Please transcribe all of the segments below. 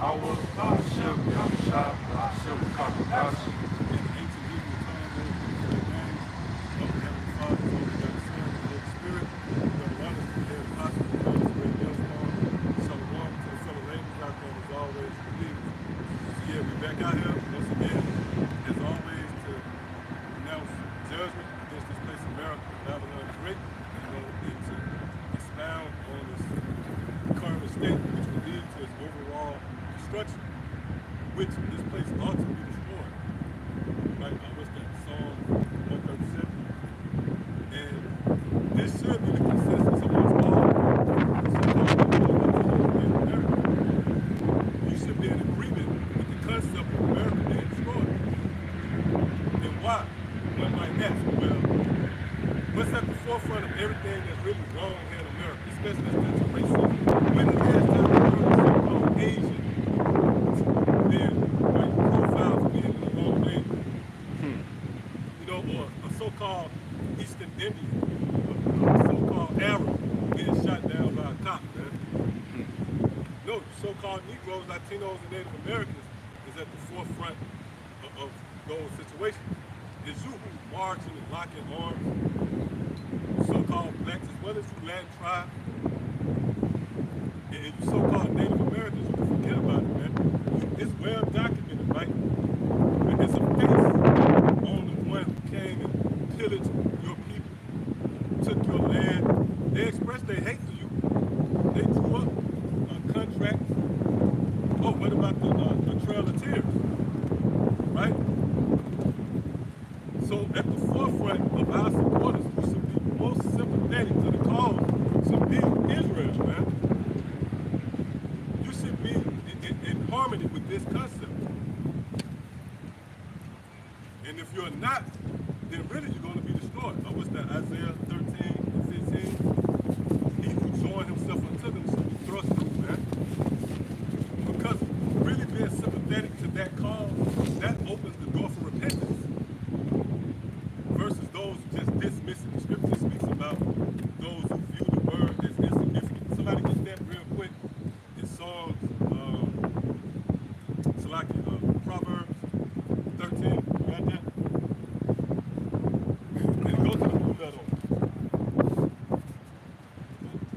Hashem, Yahawah, Hashem, Qadash. In ancient Hebrew tongue, those are the names of the Heavenly Father, so we got the Son, the Holy Spirit. We're going to run us from there, possibly run us where it is from. Shalom to the fellow labels out there, as always, believers. So yeah, we're back out here once again, as always, to announce judgment against this place, America, Babylon the Great, and to expound on this current state, which will lead to its overall destruction, which this place ought to be destroyed. Right? What's that? Psalm 137. And this should be the consensus amongst all America. You should be in agreement with the concept of America being destroyed. And why? One might ask, well, what's at the forefront of everything that's really wrong here in America, especially as that's racism? When the last time the so-called Asian then like profile for being in the wrong way, you know, or a so-called Eastern Indian, a so-called Arab being shot down by a cop, man. No, so-called Negroes, Latinos, and Native Americans is at the forefront of those situations. It's you who marching and locking arms, so-called blacks as well as you Latin tribes, and you so-called Native Americans, you can forget about it, man. It's well documented, right? But it's a face on the one who came and pillaged your people, took your land. They expressed their hate to you. They drew up contracts. Oh, what about the Trail of Tears, right? So at the forefront of our supporters, we should be most sympathetic to the cause, should be Israel, man. You should be in harmony with this concept. And if you're not, then really you're going to be destroyed. What's that, Isaiah 13 and 15? He who joined himself unto them shall be thrust through, man. Because really being sympathetic to that cause, that opens the door for repentance. Versus those who just dismissing. The scripture speaks about those who view the word as insignificant. Somebody get that real quick. In Psalms, Proverbs 13, got that? And go to the blue letter.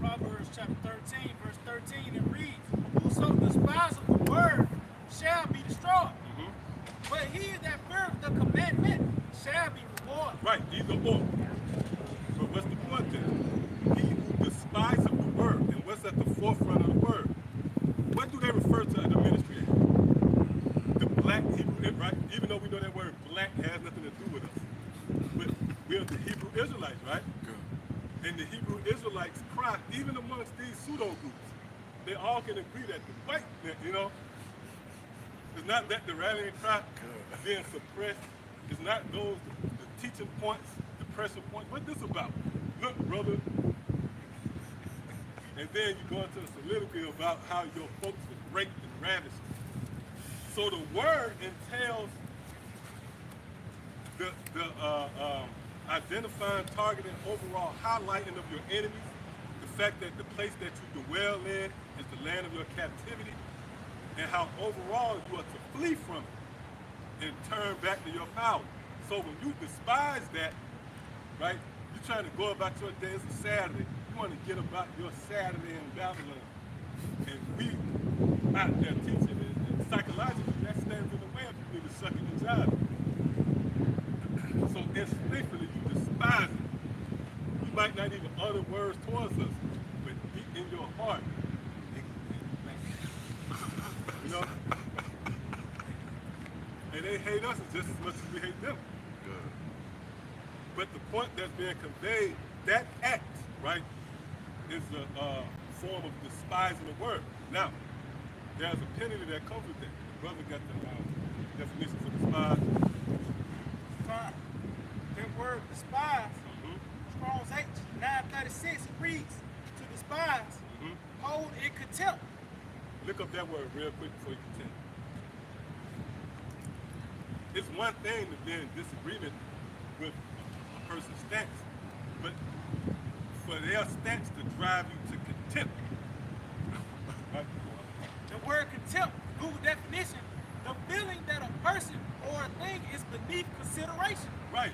Proverbs chapter 13, verse 13, it reads, whoso despiseth the word shall be destroyed. But he that feareth the commandment shall be rewarded. Right, either or. But what's the point then? He who despises the word, and what's at the forefront of the word? What do they refer to in the ministry as? The black Hebrew, right? Even though we know that word black has nothing to do with us. But we're the Hebrew Israelites, right? Good. And the Hebrew Israelites cry, even amongst these pseudo groups, they all can agree that the white, you know, it's not that the rallying cry being suppressed. It's not those the teaching points, the pressure points. What's this about? Look, brother. And then you go into a soliloquy about how your folks were raped and ravished. So the word entails the identifying, targeting, overall highlighting of your enemies, the fact that the place that you dwell in is the land of your captivity, and how overall you are to flee from it and turn back to your power. So when you despise that, right, you're trying to go about your day. It's a Saturday. You want to get about your Saturday in Babylon. And we out there teaching it. And psychologically, that stands in the way of you need to suck it and jive it. So instinctively, you despise it. You might not even utter words towards us, but deep in your heart, you know? And they hate us just as much as we hate them. Good. But the point that's being conveyed, that act, right, is a form of despising the word. Now, there's a penalty that comes with that. The brother got the definition for despise. Fine. That word despise, Strong's H, 936, it reads, to despise, hold in contempt. Look up that word real quick before you continue. It's one thing to be in disagreement with a person's stance, but for their stance to drive you to contempt. Right? The word contempt Google definition, the feeling that a person or a thing is beneath consideration. Right.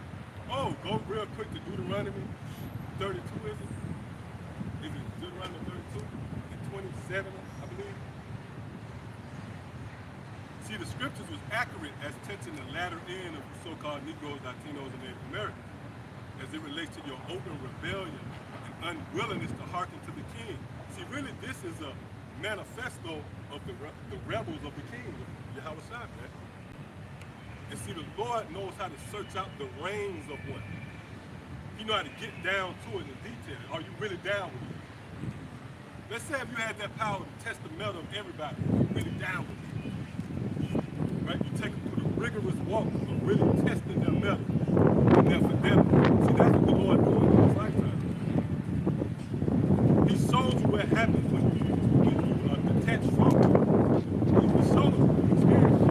Oh, go real quick to Deuteronomy 32, is it? Is it Deuteronomy 32 and 27, I believe? See, the scriptures was accurate as touching the latter end of so-called Negroes, Latinos, and Native Americans, as it relates to your open rebellion and unwillingness to hearken to the king. See, really, this is a manifesto of the rebels of the king, Yahawashi, man. And see, the Lord knows how to search out the reins of one. He knows how to get down to it in detail. Are you really down with it? Let's say if you had that power to test the metal of everybody, you're really down with it. Right? You take them through the rigorous walk of really testing their metal and their fidelity. See, that's what the Lord doing in his lifetime. He shows you what happens when you are detached from it. He shows you the experience.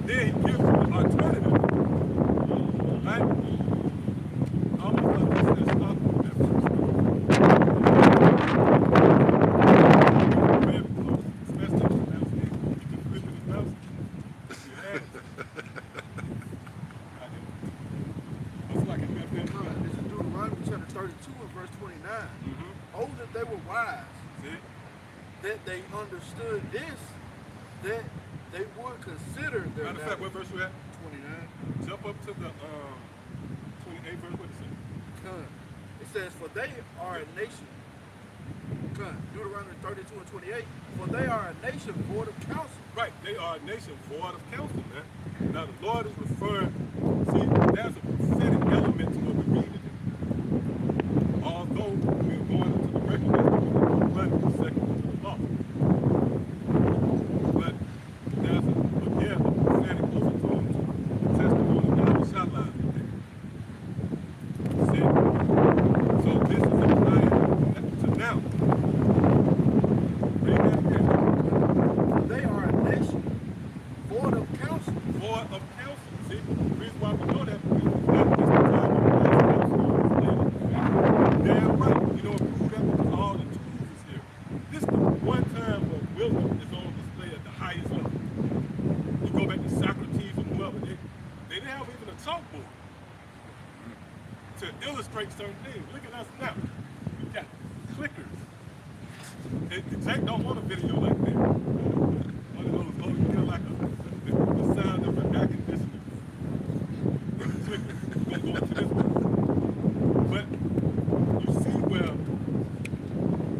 Then he gives you the alternative. Right? Almost like this is up with that first that they understood this, that they would consider their matter of fact, what verse we at? 29. Jump up to the 28 verse, what it say? It says, for they are a nation. Deuteronomy 32 and 28. For they are a nation void of counsel. Right, they are a nation void of counsel, man. Now the Lord is referring, see, there's a prophetic element to what we read today. Although we're going into the recognition of the second to the law. But there's again a prophetic overtone to the testimony of Yahawashi today. See? So this is applying to now. Read that again. They are a nation void of counsel. Void of counsel. See? The reason why we know that because that's just the time of the counsel. Damn right. You know, prove that because all the tools is here. This is the one time where wisdom is on display at the highest level. You go back to Socrates and whoever, they didn't have even a chalkboard to illustrate certain things. Look at us now. We got clickers. Jake don't want a video like that. One of those, you know, like the sound of an air conditioner. Clickers. We're going to go into this one. But you see where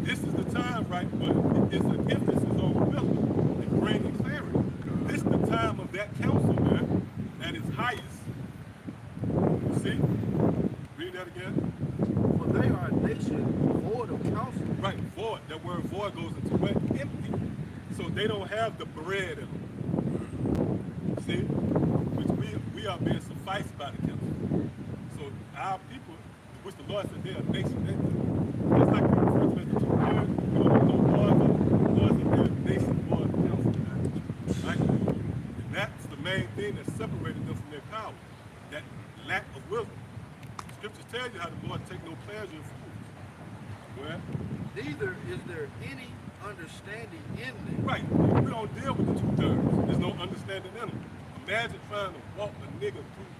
this is the time, right, but it's an emphasis on wisdom and bringing clarity. This is the time of that counsel, man, at its highest. You see? Read that again. For they are a nation void of counsel. Right, void. That word void goes into what? Empty. So they don't have the bread in them. See? Which we are being sufficed by the counsel. So our people, which the Lord said they're a nation, that's like the first message of the word, you know, the Lord said they're a nation void of counsel. Right? And that's the main thing that separated them from their power. That lack of wisdom. Scriptures tell you how the Lord take no pleasure in fools. Well, neither is there any understanding in them. right. We don't deal with the 2/3. There's no understanding in them. Imagine trying to walk a nigga through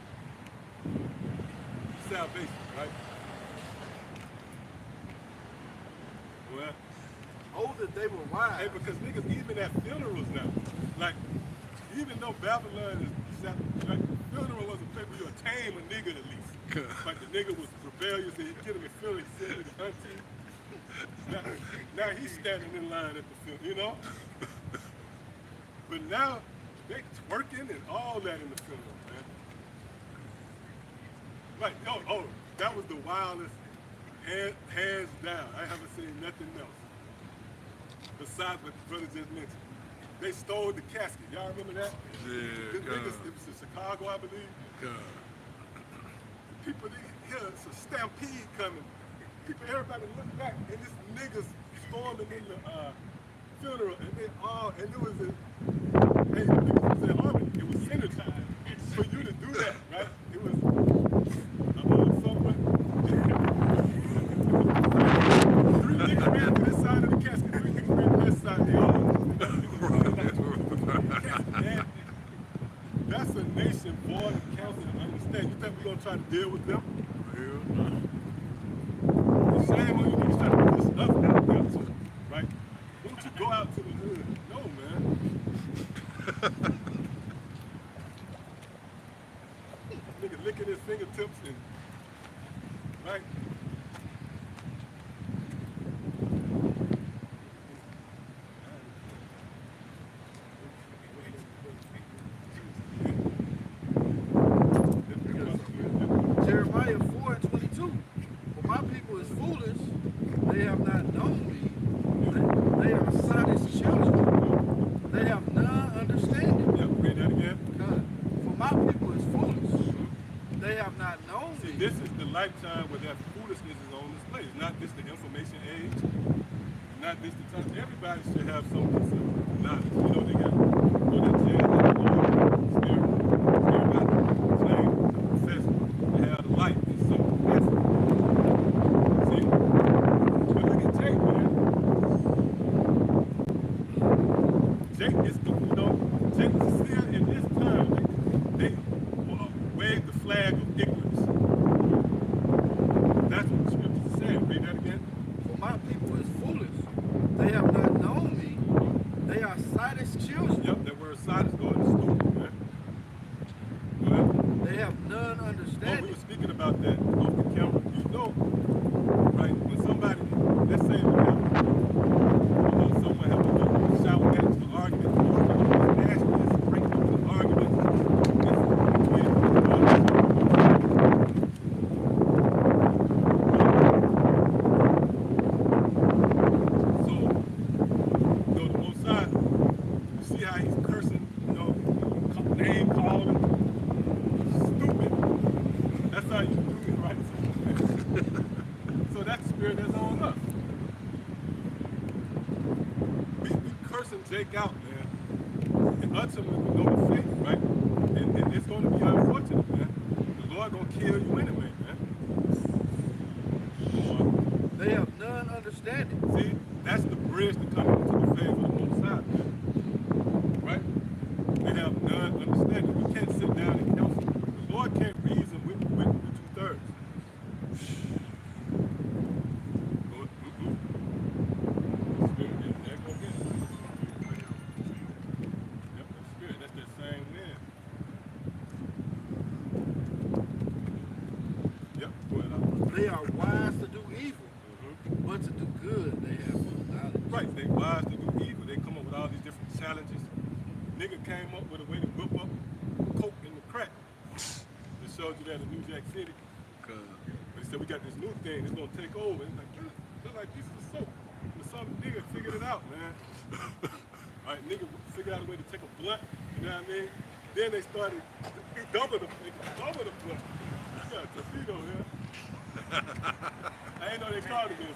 salvation, right? Well, Oh, that they were wise. hey, because niggas even at funerals now, like, even though Babylon is like, funeral was a place where you would tame a nigga at least. Like the nigga was rebellious and he killed him in funeral, he said his auntie. Now he's standing in line at the funeral, you know? But now they twerking and all that in the funeral, man. Right, oh, that was the wildest, hands down. I haven't seen nothing else. Besides what the brother just mentioned. They stole the casket. Y'all remember that? Yeah, It was in Chicago, I believe. People, hear it's a stampede coming. People, everybody look back, and this niggas storming in the funeral, and they all, and it was hey, niggas was in harmony. It was center time for you to do that, right? It was somewhat. 3 niggas ran to this side of the casket, 3 niggas ran to that side. They all. try to deal with them? The same way you need to try to put this stuff out there too, right? Why don't you go out to the hood? No, man. Nigga licking his fingertips and, right? Jeremiah 4:22. For my people is foolish, they have not known me. They are Sodom's children. They have none understanding. Yep, read that again. God. For my people is foolish, they have not known See, me. this is the lifetime where that foolishness is on display. It's not this the information age. Not this the time. Everybody should have some knowledge. You know, they got go to jail, they go to spirit, claim, confess, they have the light in some capacity. See? But look at Jake, man. Jake is the, you know, Jake is still in this time. They wave the flag of ignorance. That's what the scripture is saying. Read that again. For my people is foolish, they have not known me. They are Sodom's children. Yep, that word side is going to school, man. Well, They have none we understanding. were speaking about that off the camera. You know, right, when somebody, let's say, someone has to shout at the argument, nastiness, break up the argument, so, you know, the Most High, you see how he's cursing, you know, name calling, stupid. That's how you do it, right? So that's the spirit that's on us. We cursing Jake out, man. And ultimately, we know the fate, right? And it's going to be unfortunate, man. The Lord going to kill you anyway, man. They have none understanding. See, that's the bridge to come into the favor of the Most High, man. Right? They have none understanding. We can't sit down and counsel. The Lord can't reason with two-thirds. Spirit, there go again. Yep, that spirit, that's that same wind. Yep, go ahead. They are wise to do evil, but to do good they have no knowledge. Right, they wise to do evil. They come up with all these different challenges. Nigga came up with a way to whip up coke in the crack. It showed you that in New Jack City. But he said, we got this new thing, it's gonna take over. It's like, they're like pieces of soap. But some nigga figured it out, man. All right, nigga figured out a way to take a blunt, you know what I mean? Then they started double the blunt. You got a torpedo here. I ain't know they called it this.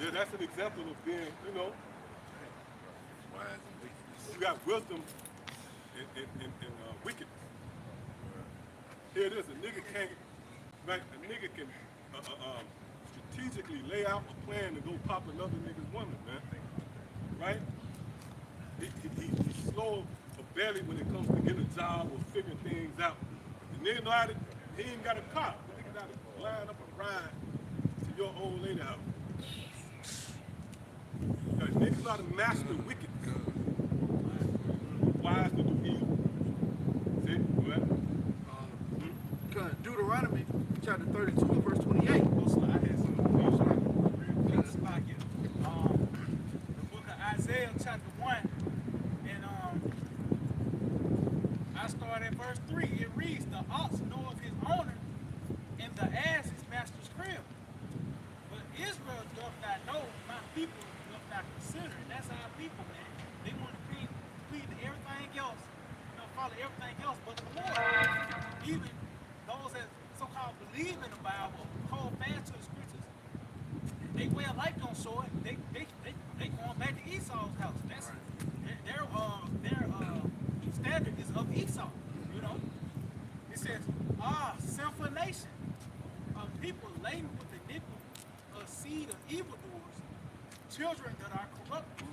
Yeah, that's an example of being, you know, Wise and wickedness. you got wisdom and wickedness. Here it is, a nigga can't, right, a nigga can strategically lay out a plan to go pop another nigga's woman, man. Right? He's slow or barely when it comes to getting a job or figuring things out. The nigga know how to, he ain't got a car. The nigga got to line up a ride to your old lady house. Niggas know how to master wickedness. Wise to do evil. See? Go ahead. Deuteronomy chapter 32 and verse 28. I had some the book of Isaiah chapter 1, and I start at verse 3. It reads, the ox knoweth his owner, and the ass his master's crib. But Israel doth not know, my people doth not consider. And that's our people, man. They want to plead to everything else, follow everything else but the Lord. Even those that so-called believe in the Bible, hold fast to the scriptures, they way of life don't show it. They going back to Esau's house. That's their standard is of Esau. You know, it says, sinful nation, of people laden with iniquity, a seed of evildoers, children that are corrupt.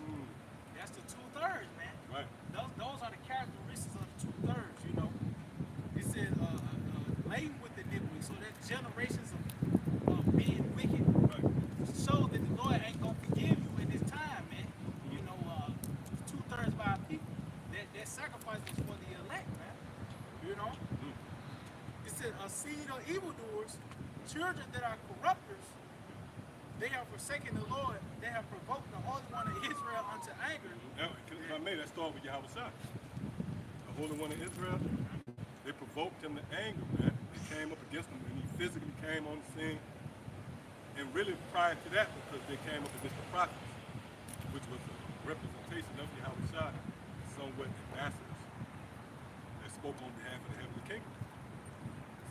That's the 2/3, man. Right. Those are the characteristics of the 2/3. You know, it says. sacrifice was for the elect, man. You know? It said, a seed of evildoers, children that are corrupters, they have forsaken the Lord, they have provoked the Holy One of Israel unto anger. Now, if I may, let's start with Yahawashi. The Holy One of Israel, they provoked him to anger, man. They came up against him and he physically came on the scene. And really prior to that, because they came up against the prophets, which was a representation of Yahawashi, somewhat ambassadors that spoke on behalf of the heavenly kingdom.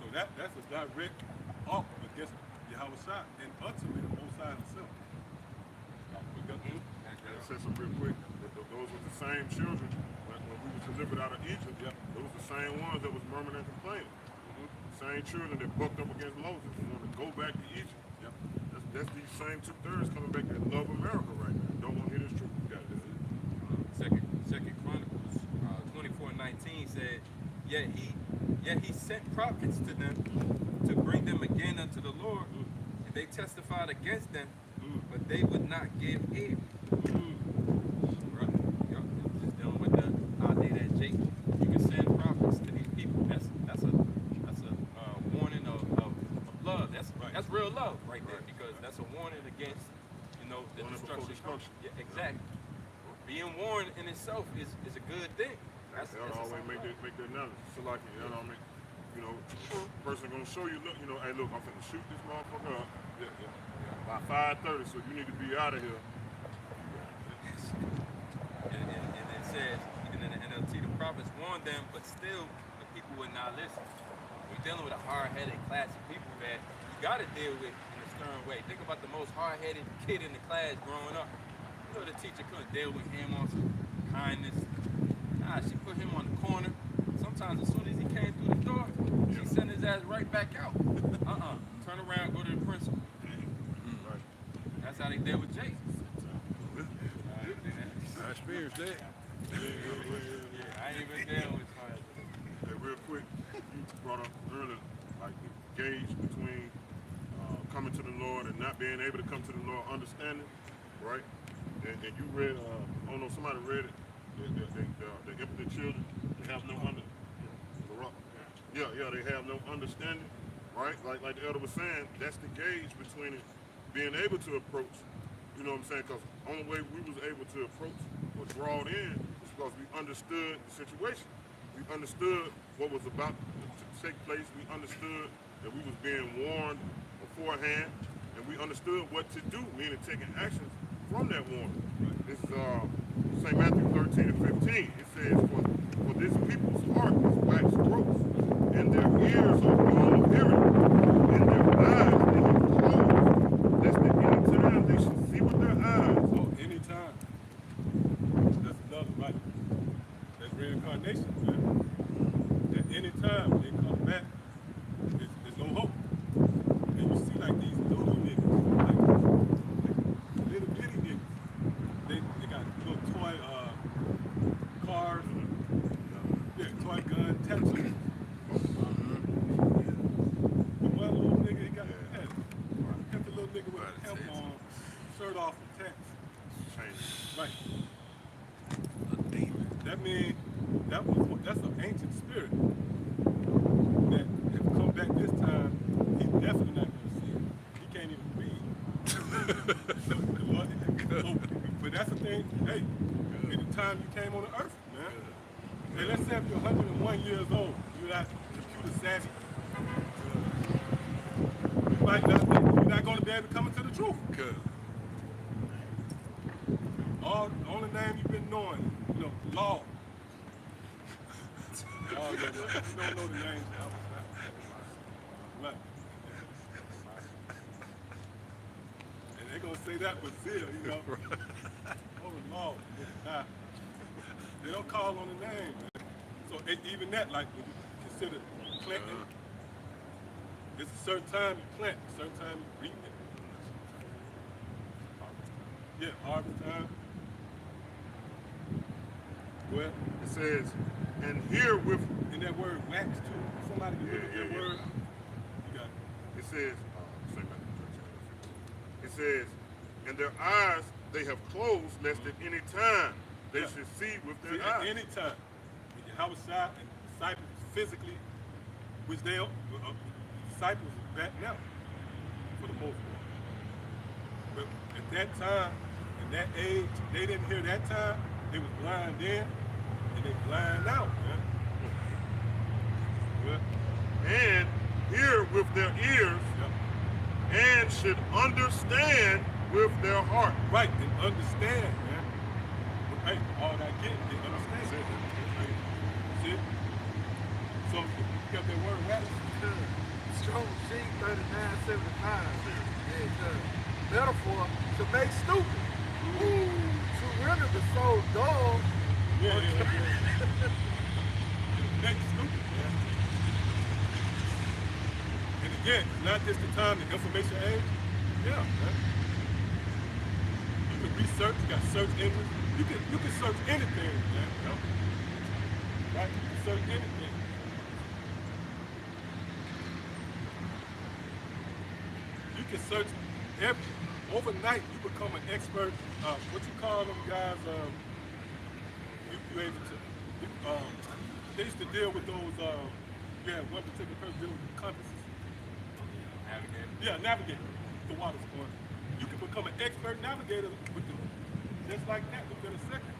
So that's a direct up against Yahawashi and ultimately the Most High himself. Let's say something real quick. Those were the same children when we were delivered out of Egypt. Yep. Those were the same ones that was murmuring and complaining. Same children that bucked up against Moses and wanted to go back to Egypt. Yep. That's these same 2/3 coming back that love America right now. Don't want to hear this truth. Second Chronicles 24:19 said, yet he sent prophets to them to bring them again unto the Lord, and they testified against them, but they would not give ear. Right? Just dealing with the idea that Jake, you can send prophets to these people. That's a warning of love. That's real love right there, because that's a warning against, the destruction. Yeah, exactly. Being warned in itself is a good thing. That's always make the analogy. So like, person gonna show you, hey, look, I'm finna shoot this motherfucker up by 5:30, so you need to be out of here. And it says, even in the NLT, the prophets warned them, but still the people would not listen. We're dealing with a hard-headed class of people that you got to deal with in a stern way. Think about the most hard-headed kid in the class growing up. The teacher couldn't deal with him on some kindness. Nah, she put him on the corner. Sometimes as soon as he came through the door, she sent his ass right back out. Turn around, go to the principal. Right. That's how they deal with Jake. I experienced that. Yeah, I ain't even dealing with fire. Hey, real quick, you brought up earlier, like the gauge between coming to the Lord and not being able to come to the Lord, understanding, right? And you read, I don't know, somebody read it, the impotent children, they have no they have no understanding, right? Like the elder was saying, that's the gauge between it being able to approach, you know what I'm saying? Because the only way we was able to approach or draw it in is because we understood the situation. We understood what was about to take place. We understood that we was being warned beforehand, and we understood what to do, meaning taking actions from that warning. This is St. Matthew 13 and 15. It says, for this people's heart is waxed gross, and their ears are dull of hearing, and their eyes they have closed, lest at any time they should see with their eyes. So anytime. That's another right. That's reincarnation, man. At any time they come back, there's no hope. And you see like these little niggas, like little bitty niggas. They got little toy cars, toy gun, tattoos. The one little nigga, he got the little nigga with a helmet on, shirt off and tats. Right. A demon. That means that's an ancient spirit that if come back this time, he's definitely not going to see it. He can't even read. But that's the thing. Hey, at the time you came on the earth, man. Hey, let's say if you're 101 years old, you're not computer savvy. You're not going to be able to come into the truth. The only name you've been knowing, law. You don't know the names. Right. And they're going to say that with zeal, Oh, law. They don't call on the name, man. So even that, like when you consider planting, it's a certain time you plant, a certain time you reap it. Yeah, harvest time. Well, it says, and herewith, in that word wax too. Somebody can look at that word. You got it. It says, it says, and their eyes they have closed, lest at any time they should see with their eyes. At any time. Yahawashi and disciples physically, which they disciples back now, for the most part. But at that time, in that age, they didn't hear that time. They was blind then, and they blind now, man. And hear with their ears, and should understand with their heart. Right, and understand, man. Hey, all that get, they understand. See? So, you got that word right? Strong G 3975. Yeah, metaphor to make stupid. Ooh, to render the soul dull. Yeah. Make stupid, man. And again, it's not just the time, the information age. Yeah, man. You can research, you got search engines. You can search anything, man. Right? You can search anything. You can search overnight. You become an expert. What you call them guys? You able to. They used to deal with those. One particular person deal with compasses. Navigator. Yeah, navigator. The water's going. You can become an expert navigator with them, just like that within a second.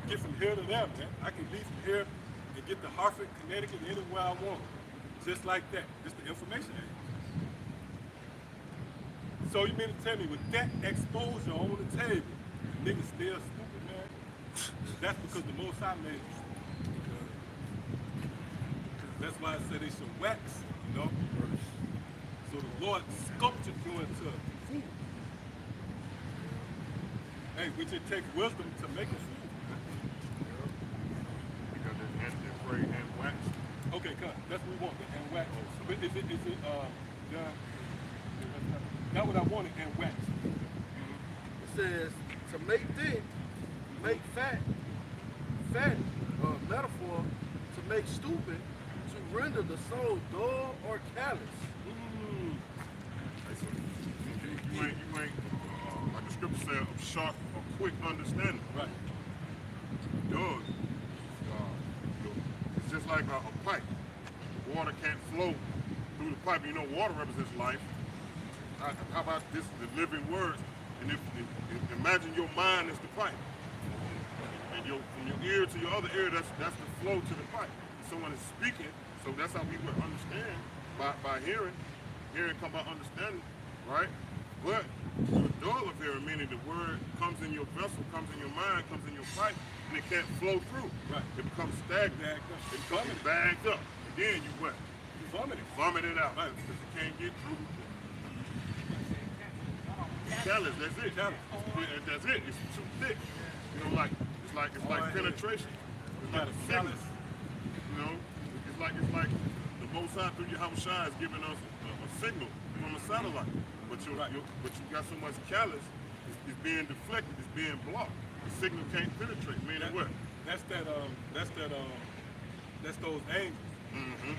Get from here to there, man. I can leave from here and get to Hartford, Connecticut, anywhere I want. Just like that. Just the information age. So you mean to tell me with that exposure on the table, niggas still stupid, man? That's because the Most High made it. That's why I said they should wax, you know? So the Lord sculptured you into food. Hey, which it takes wisdom to make a food. Because it's anti-fray and wax. Okay, cut. That's what we want, the hand wax. But is it John? Not what I wanted, and wax. It says to make thick, make fat, metaphor to make stupid, to render the soul dull or callous. You ain't like the scripture said, of sharp or quick understanding. Right. Dull. It's just like a pipe. Water can't flow through the pipe. You know, water represents life. How about this, the living word? And if imagine your mind is the pipe, and from your ear to your other ear, that's the flow to the pipe. Someone is speaking, so that's how we would understand by hearing. Hearing come by understanding, right? But the dull of hearing, meaning the word comes in your vessel, comes in your mind, comes in your pipe, and it can't flow through. Right. It becomes stagnant. It becomes bagged up. And then you what? You vomit it out, right? Because it can't get through. Callous, that's it. That's it. It's too thick. You know, it's like penetration. It's like a sickness. You know, it's like the Most High through Yahawashi is giving us a signal from a satellite. But you got so much callous, it's being deflected, it's being blocked. The signal can't penetrate. Meaning what? That's those angels. Mm-hmm.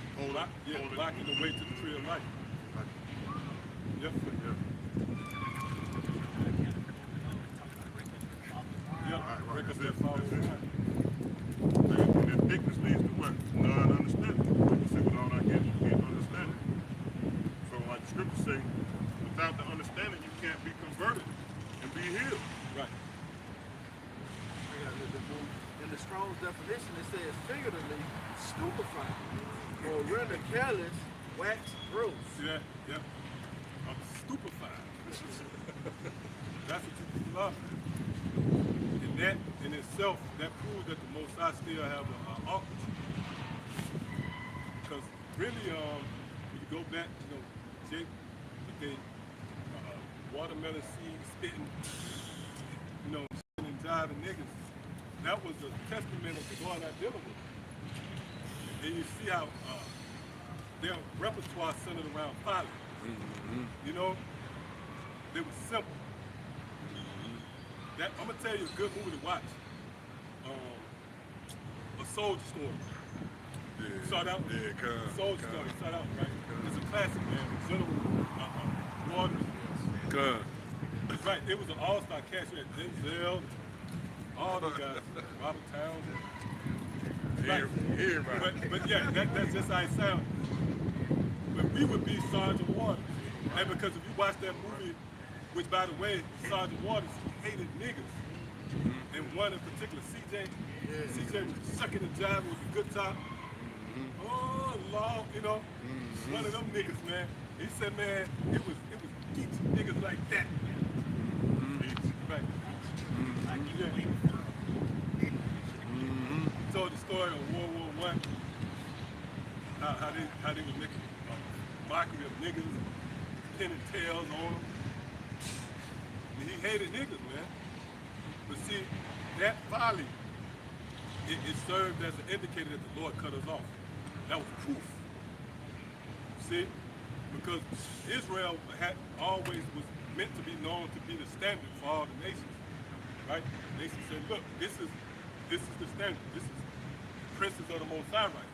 Blocking the way to the tree of life. Yep. Right. That's it. And thickness leads to what? Non-understanding. You say, without I can't understand it. So like the scriptures say, without the understanding, you can't be converted and be healed. Right. In the Strong's definition, it says figuratively stupefied or render careless, wax gross. Yeah. I'm stupefied. That's what you love. And that in itself, that proves that the Most High still have an offer. Because really, when you go back, Jake, with the watermelon seed spitting, and driving niggas, that was a testament of the God I dealing with. And you see how their repertoire centered around pilots. You know, they were simple. I'm gonna tell you a good movie to watch. A Soldier Story. Yeah. Saw that one? Yeah, Soldier Story. Saw that one, right? It's a classic, man. General Waters. Right. It was an all-star cast. You had Denzel, all the guys, Robert Towns. Everybody. But yeah, that's just how it sounds. But we would be Sergeant Waters. And because if you watch that movie, which by the way, Sergeant Waters hated niggas. And one in particular, CJ was sucking and jiving with the good top. Oh Lord, you know, one of them niggas, man. He said, man, it was geeks niggas like that. Right. Yeah. Told the story of World War I, how they was making mockery of niggas, pinning tails on them. And he hated niggas, man. But see, that folly, it served as an indicator that the Lord cut us off. That was proof. See? Because Israel had always was meant to be known to be the standard for all the nations. Right? The nation said, look, this is the standard. This is the princes of the Most High right.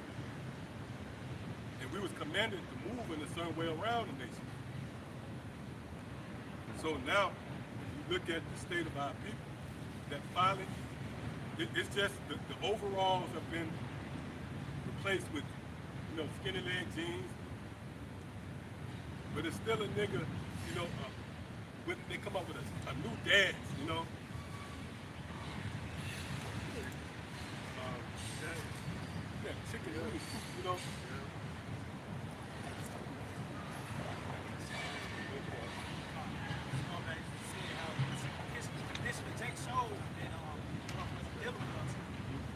And we was commanded to move in a certain way around the nation. So now, if you look at the state of our people, that folly, it's just the overalls have been replaced with, you know, skinny leg jeans. But it's still a nigga, you know, when they come up with a new dance, you know. Yeah, chicken noodle soup, you know.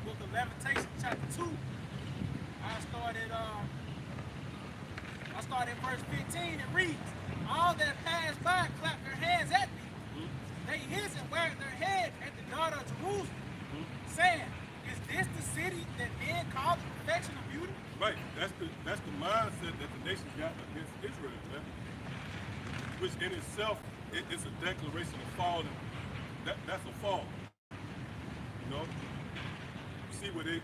Book of Lamentation, chapter 2. I started verse 15. It reads, all that passed by clapped their hands at me. They hissed and wagged their head at the daughter of Jerusalem, saying, is this the city that men call the perfection of beauty? Right, that's the mindset that the nation got against Israel, man. Which in itself, it's a declaration of fall. That's a fall. You know? See where they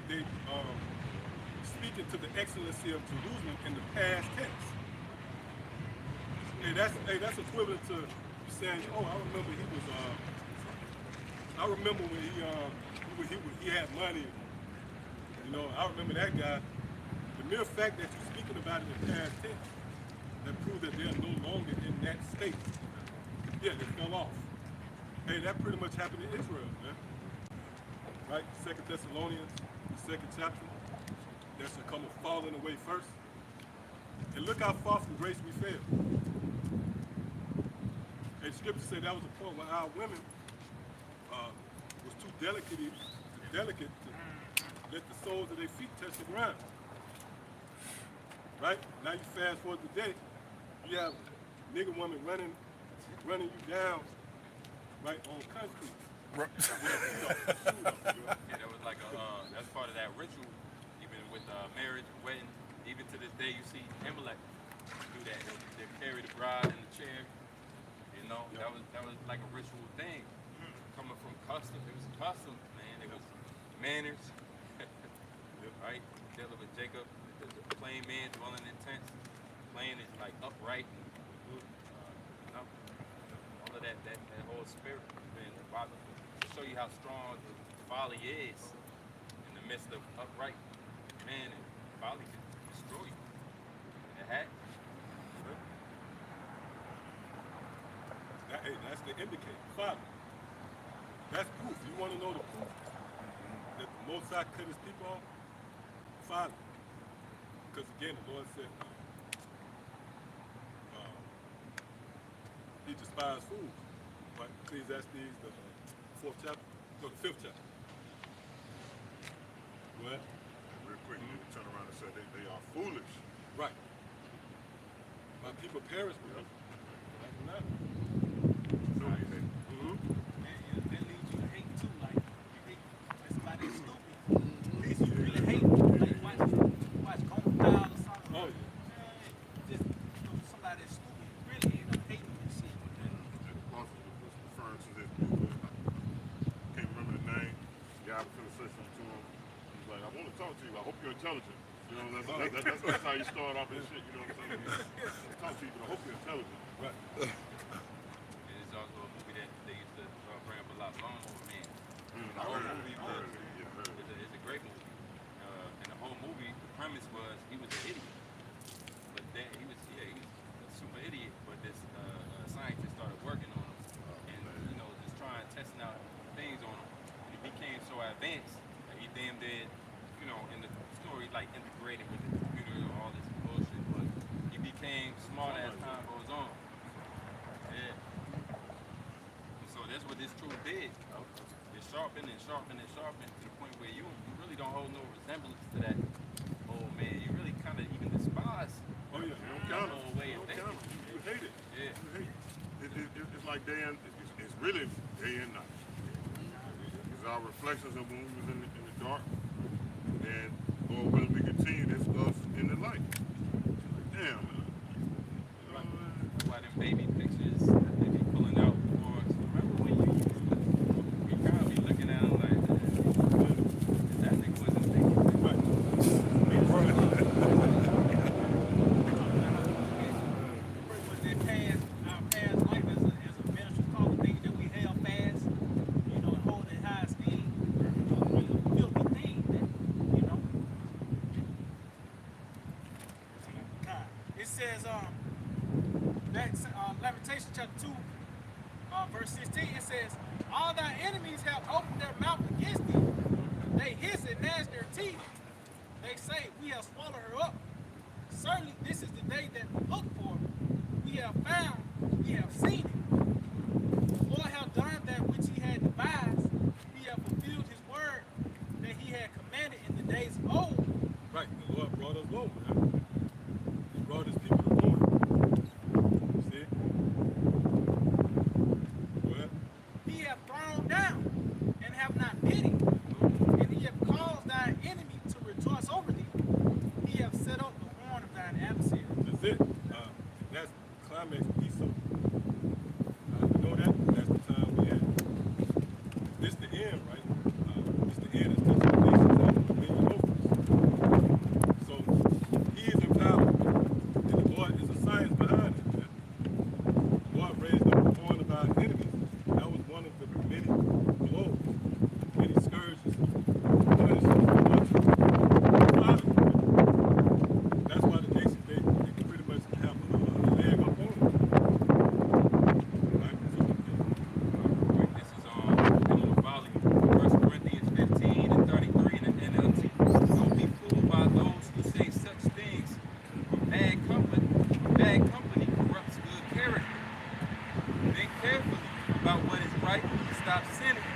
speaking to the excellency of Jerusalem in the past tense. Hey, that's equivalent to saying, oh, I remember he was I remember when he had money. You know, I remember that guy. The mere fact that you're speaking about it in past tense, that proves that they're no longer in that state. Yeah, they fell off. Hey, that pretty much happened in Israel, man. Right? 2 Thessalonians, the 2nd chapter. There shall come a falling away first. And look how far from grace we fell. And scripture said that was a point where our women was too delicate to let the soles of their feet touch the ground. Right? Now you fast forward today, you have nigga woman running you down, right, on concrete. Yeah, that was like that's part of that ritual, even with marriage, wedding. Even to this day, you see Amalek do that. They carry the bride in the chair. You know, that was like a ritual thing, coming from custom. It was custom, man. It was manners, right? Dealing with Jacob, the plain man dwelling in tents. Plain is like upright. You know, all of that whole spirit, man. To show you how strong the folly is in the midst of upright man, and folly can destroy you. It had. Hey, that's the indicator. Folly. That's proof. You want to know the proof that the Most High cut his people off? Folly. Because again, the Lord said he despised fools. Right? Ecclesiastes, the 4th chapter, no, the 5th chapter. What? Real quick, you need to turn around and say they are foolish. Right. My people perish with them. Like So you hate. That leads you to hate too. Like, you hate somebody stupid. At least you really hate. Like, watch Golden Dial or something. Oh, yeah. Just somebody that's stupid. You really end up hating and shit. The apostle was referring to this. Can't remember the name. God was going to say something to him. He's like, I want to talk to you. I hope you're intelligent. You know, that's how you start off this shit. You know what I'm saying? Talk to you, but I hope you're intelligent. Right. And it's also a movie that they used to bring up a lot, Lawnmower Man. I heard premise was he was an idiot. But then he was a super idiot. But this scientist started working on him, and just trying testing out things on him. And he became so advanced that he damn did, in the story like integrated with the computer and all this bullshit. But he became smart as time goes on. Yeah. And so that's what this truth did. It sharpened and sharpened and sharpened to the point where you really don't hold no resemblance to that old man. You really kind of even despise Don't old way of thinking. You hate it. Yeah. You hate it. It's like day and it's really day and night. It's our reflections of when we was in the dark, and Lord willing we continue this us in the light. Damn. That's why them baby pictures that they be pulling out for us. Remember when you used to be kind of be looking at them like that nigga wasn't thinking. Our past life as a minister called the things that we held fast, and hold in high esteem, filthy thing that, God. It says, that's Lamentation chapter 2, verse 16, it says, all thy enemies have opened their mouth against thee. They hiss and gnash their teeth. They say, we have swallowed her up. Certainly this is the day that we look for. We have found, we have seen it. The Lord hath done that which he had devised. He hath fulfilled his word that he had commanded in the days of old. Right, the Lord brought us low, man. He brought his people to glory. See? What? He hath thrown down and have not pity. And he hath caused thine enemy to rejoice over thee. He hath set up the horn of thine adversary. That's it. That's the climax piece of it. You know that's the time we had. This the end, right? It's the end. It's the nations have dominion over us. So he is in power. And the Lord is a science behind it. Man. The Lord raised up the horn of our enemies. That was one of the many blows, many scourges, punishments. That's why the nation they can pretty much have a leg up on them. Right? This is on volume 1 Corinthians 15 and 33 in the NLT. Don't be fooled by those who say such things. For bad company corrupts good character. Think carefully about what is right and stop sinning.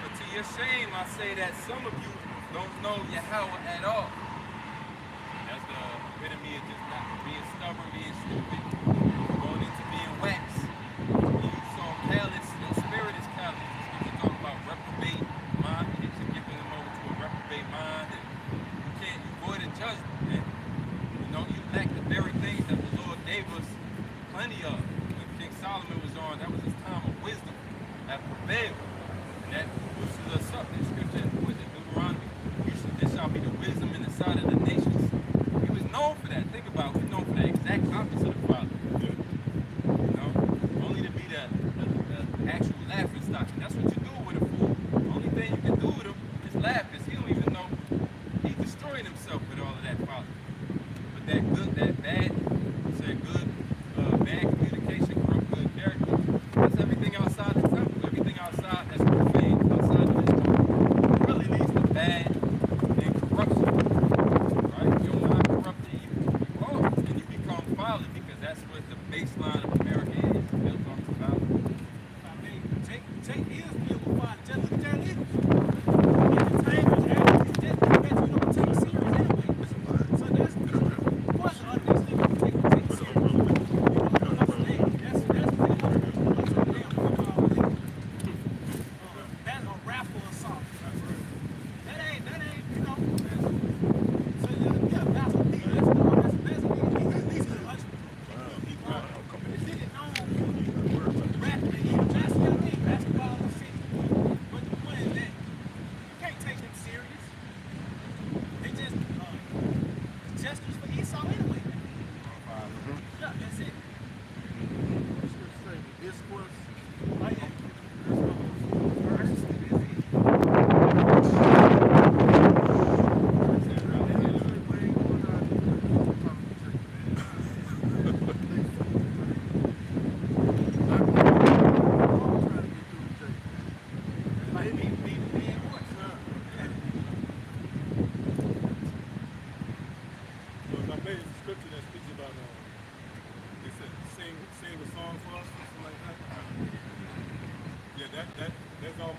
But to your shame, I say that some of you don't know Yahawah at all. That's the epitome of just not being stubborn, being stupid, going into being wax. You so callous, your spirit is callous. You're talking about reprobate mind. You're giving them over to a reprobate mind, and you can't avoid a judgment. And you lack the very things that the Lord gave us plenty of. When King Solomon was on, that was his time of wisdom that prevailed. And that boosted us up. That scripture was in Deuteronomy. This shall be the wisdom in the sight of the nations. He was known for that. Think about it. He was known for that exact opposite of the Father.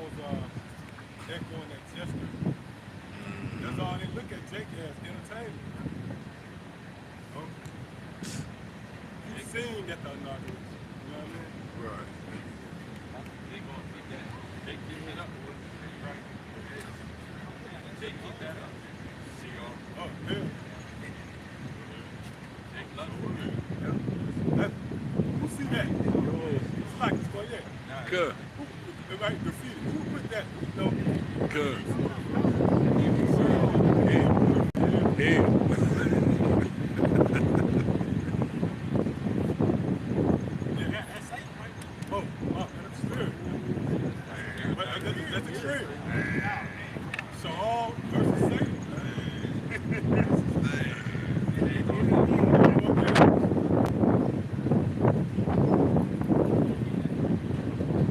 almost echoing that gesture. That's all they look at Jake as, entertainment. You've seen that the inauguration. You know what I mean? Right. They gonna keep that. They keep it up. Right. They keep that up. See y'all. Oh, yeah. They love it. Who see that? It's like it's going, yeah. Good. Right, graffiti. Who put that? No. Good. Oh, wow, that's weird. But that's extreme. So all versus Satan.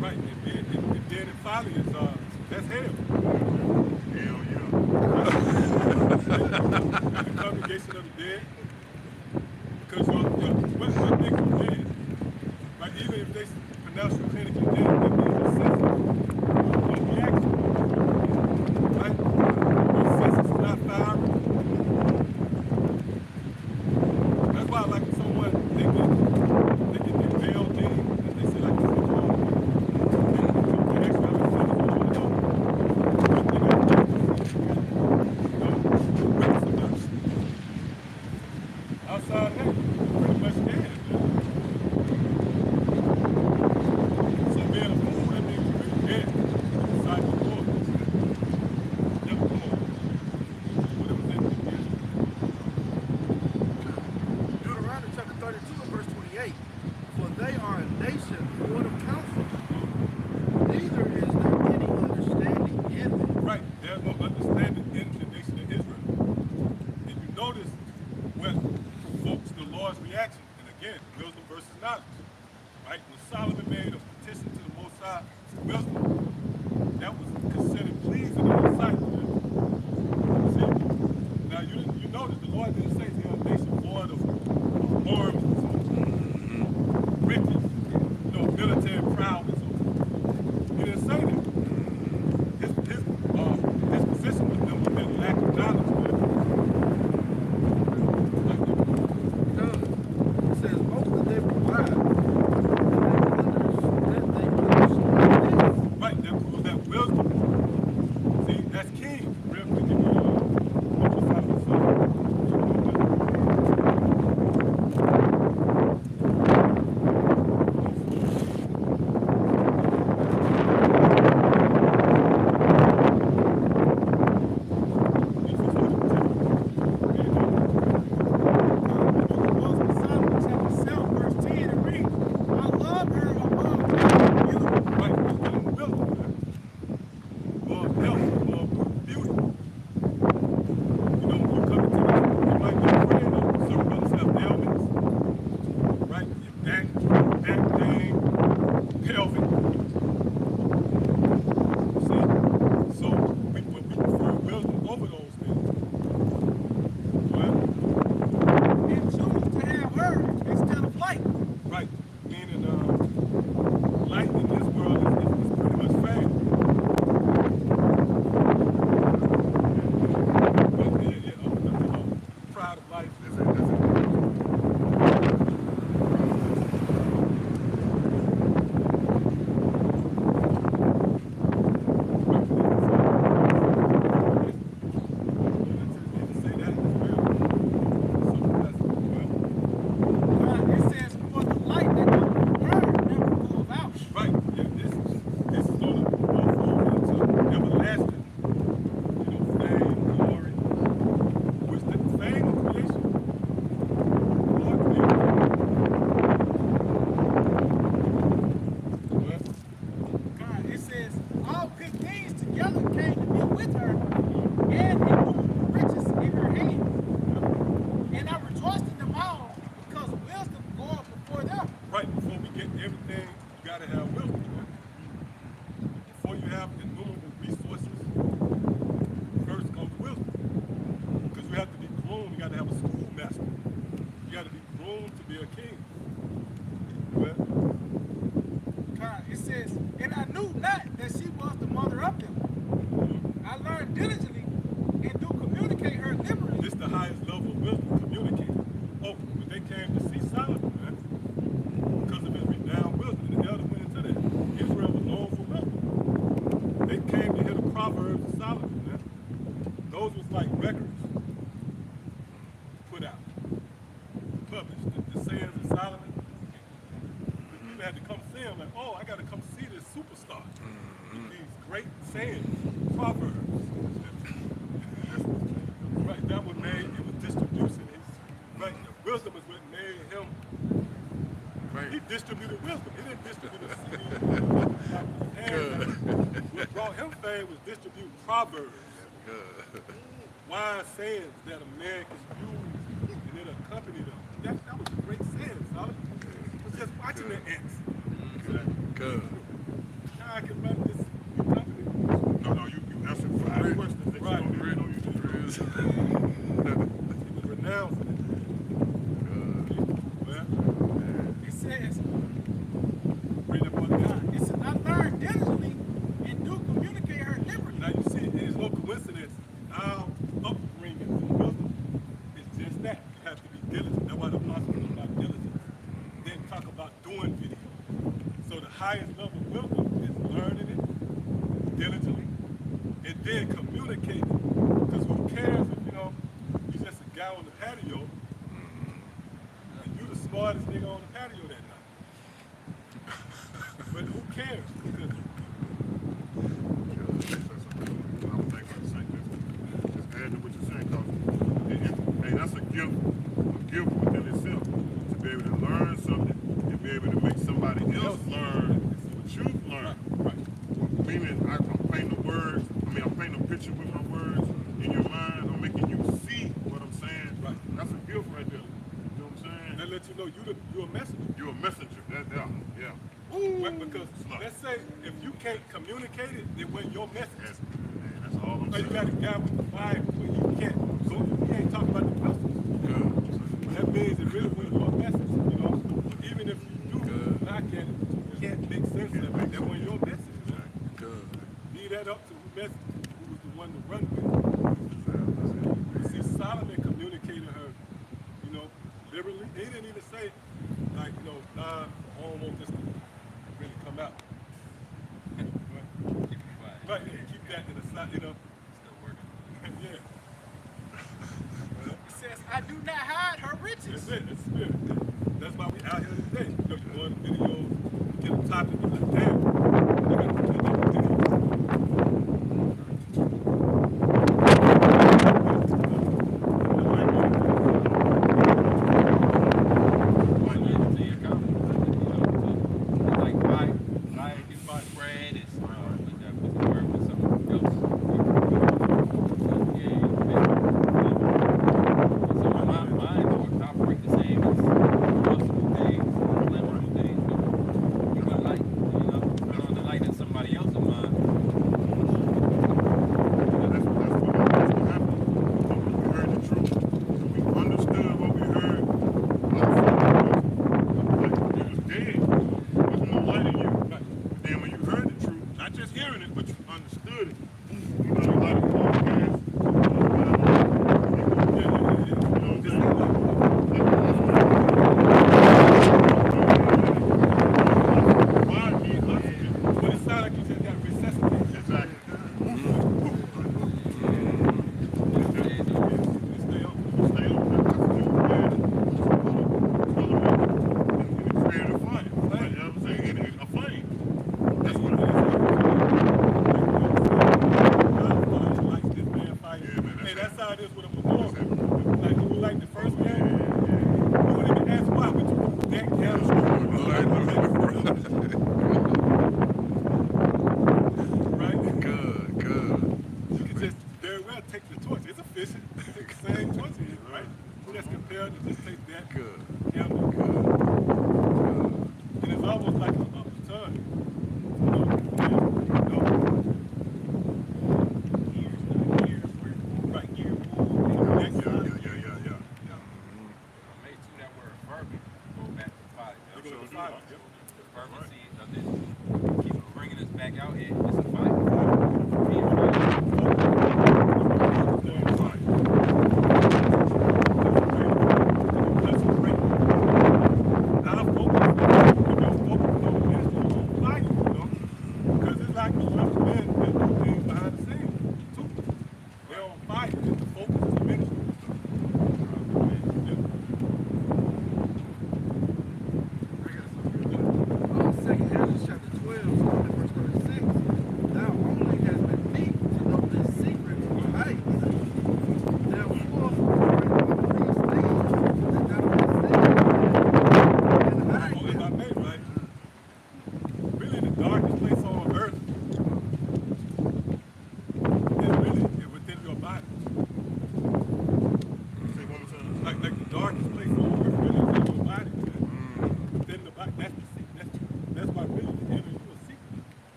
Right, and then it finally is, that's hell. Hell yeah. The congregation of the dead. Because your what's the thing of dead? Right, even if they pronounce you clinically dead, that means your senses don't react. Right? Your senses is not firing. That's why, like, someone, they get their veil thing, as they say, like, outside of that, pretty much dead. So being a fool, that means you're really dead inside the Lord. Never come on. Whatever that is. Deuteronomy chapter 32 and verse 28. For they are a nation void of counsel. Neither is there any understanding in them. Right, there's no understanding in the nation of Israel. If you notice what provokes the Lord's reaction, and again, wisdom versus knowledge. Right? When Solomon made a petition to the Most High for wisdom, that was considered pleasing in his sight. See? Now you notice the Lord didn't say they're a nation void of arms, riches, military prowess. He didn't say that. His position with them was that lack of knowledge. It says most of them were wise, and they understood. Right, that proves that wisdom. See, that's king. Real quick, if you what you find yourself. And I knew not that she was the mom Solomon, man. Those was like records put out, published. The sayings of Solomon. The people had to come see him like, oh, I got to come see this superstar. With these great sayings, proverbs. Right, that what made it was distribution. Right, the wisdom is what made him. Right. He distributed wisdom. He didn't distribute a CD. What brought him fame was distributing proverbs. Wise sayings that a man can use and it accompany them. That was a great saying, Solomon. I was just watching the ants. Good. Now I can run this company. No, you answered 5 questions that Right. you don't even know you did. He was renowned for that. Well, It says, read up on God. it says, I learned diligently and do communicate her liberally. Now you see, there's no coincidence. Our upbringing in wisdom is just that. You have to be diligent. That's why the apostle talks about diligence. Then talk about doing video. So the highest level of wisdom is learning it diligently and then communicating. Because who cares if you're just a guy on the patio and you the smartest nigga on the patio that night. But who cares? Because Hey, that's a gift within itself. To be able to learn something, to be able to make somebody else learn what you've learned. right. Meaning, I'm painting the words, I'm painting a picture with my words in your mind, I'm making you see what I'm saying. Right. That's a gift right there. You know what I'm saying? That lets you know you're a messenger. You're a messenger. Yeah. Because let's say if you can't communicate it, then when your message. That's all I'm Or you saying. got a guy with the Bible where you can't talk about the gospel. That means it really was your message, Even if you do knock at it, you can't make sense of it. That was your message. Leave that up to who was the one to run with. You see, Solomon communicated her, liberally. He didn't even say, like, nah, I don't want this to really come out. Right, keep that in the side, Still working. yeah. It says, I do not hide her riches. That's it, that's spirit. That's why we out here today. You go on the videos, get a topic, and like, damn, I got to do that video.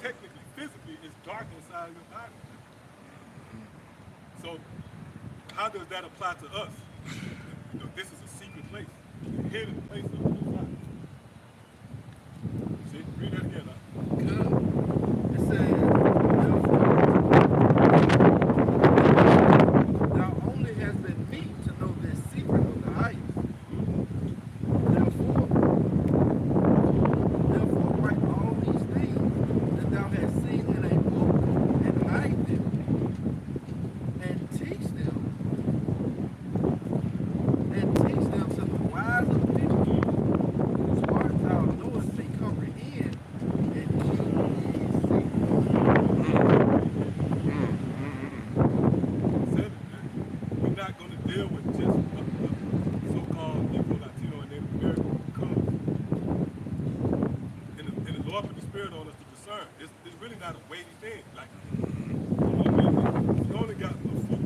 technically, physically, it's dark inside of your body. So how does that apply to us? You know, this is a secret place, a hidden place of the Most High. See, read that again. Good. It says, now only has been meet to know this secret of the heights. Therefore, write all these things that thou hast seen in a book and hide them and teach them to the wise of people whose hearts thou knowest they comprehend and keep these secrets. Said it, man. We're not going to deal with just so-called Negro, Latino, and Native American because in the Lord put the Spirit on us to discern. It's really not a weighty thing. Like, you only got the food.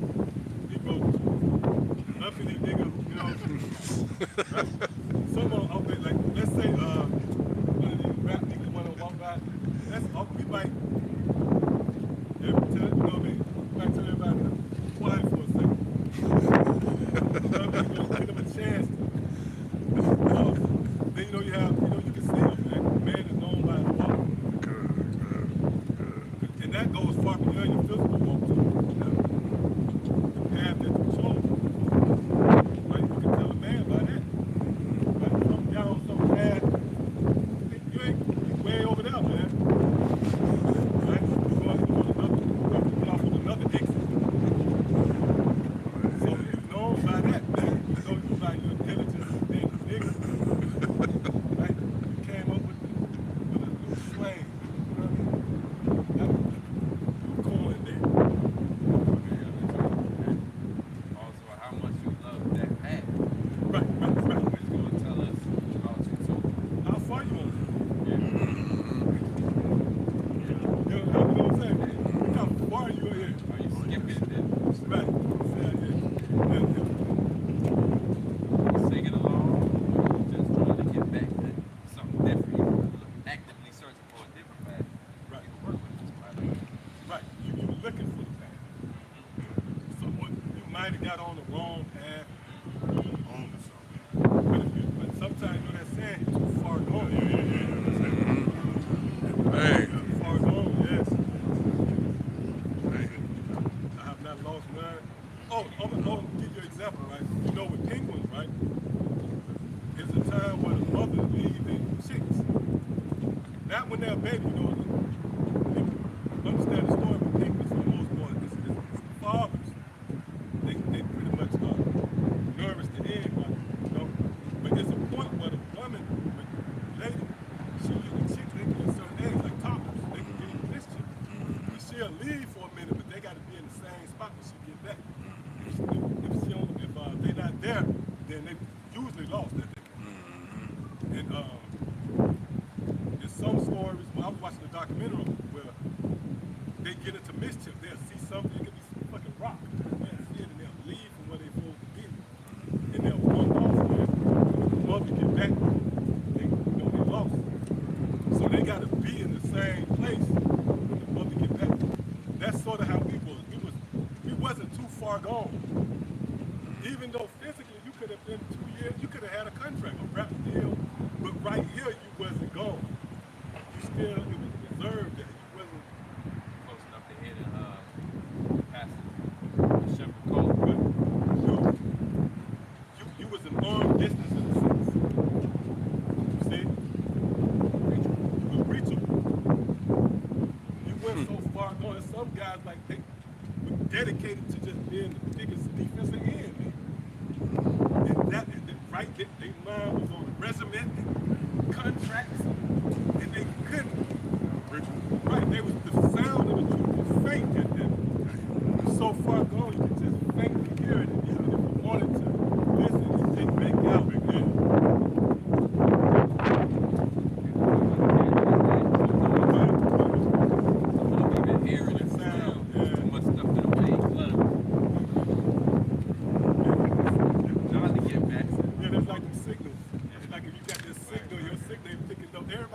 Negro, uppity nigga, you know what I'm saying? Right? Someone, okay, like, let's say, one of these rap niggas want to walk by. We might, you know what I mean? We might tell everybody to quiet for a second. Give them a chance. Then you know you can see them, man. Man is known by his walk. And that goes far beyond your physical walk too. The path that you chose. Right? You can tell a man by that. Right? Some down some path. You ain't way over there, man. Right? You're going off on another exit. So you're known by that, man. You know you by your intelligence and nigga. Right? You came up with a little slang. You know what I mean? You coin there. Also, how much you love that hat. Right. It's going to tell us about you too. How far you want to go? Yeah. You know what I'm saying? How far you are here? Are you skipping it? Right. Yeah. Sing it along? Or you just trying to get back to something different? You're actively searching for a different path. Right. You can work with this path. Right. You're looking for the path. So you might have got on the wrong path. On to something. But sometimes you know that saying, you're too far gone. Hey. Too far gone, yes. I have not lost none. I'm gonna give you an example, right? You know with penguins, right? It's a time where the mothers leave their chicks. Not when they're a baby, you know. Understand the story with penguins for the most part. It's fathers. They pretty much nervous to end, right? You know. But there's a point where the woman, lady, she leave the chicks, they get a certain age, like toddlers. They can get in this chick. She'll leave for a minute, but they got to be in the same spot when she get back. If they're not there, then they usually lost that day. And there's some stories, I was watching a documentary where they get into mischief. They'll see something, it could be some fucking rock. They'll see it and they'll leave from where they're supposed to be. And they'll run off, man. When the mother get back, they lost. So they got to be in the same place when the mother get back. That's sort of how we was. We wasn't too far gone. Even though physically you could have been 2 years, you could have had a contract, a rap deal, but right here you wasn't gone. You still, it was reserved that you wasn't Close enough to hear the passage. The shepherd called. but you was an arm distance in a sense. You see? You was reachable. You went so far gone, and some guys like they were dedicated to just being the biggest defensive end, man. And right, their mind was on the resume and contracts, and they couldn't. Right, they was the sound of the truth was faint at them. So far gone, you could just faintly hear it, and even if you wanted to listen, you didn't make out again. Even hearing it sound. Too much stuff in the page. Trying to get back. Yeah, that's like the signals. It's like if you got this signal, your signal is picking up everything.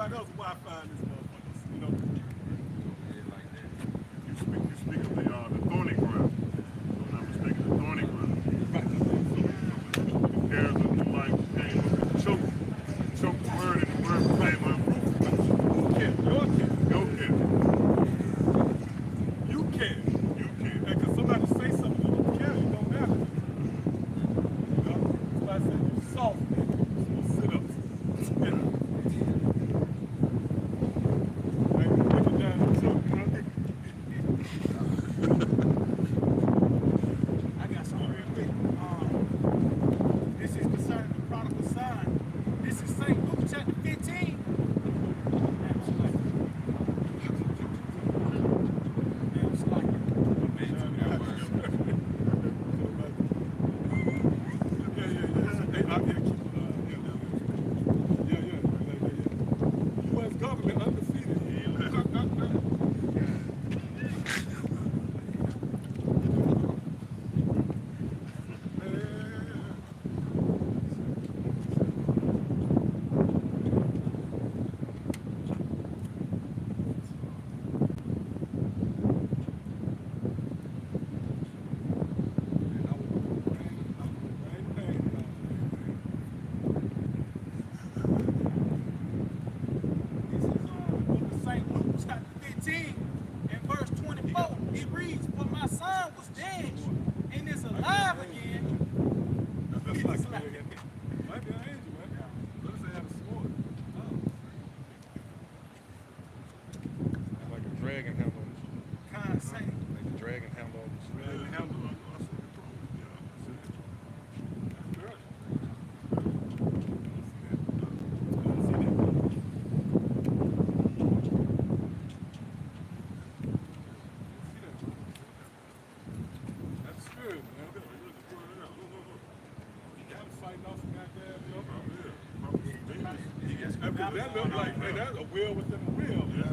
That looked like, man, that's a wheel within a wheel. Yeah.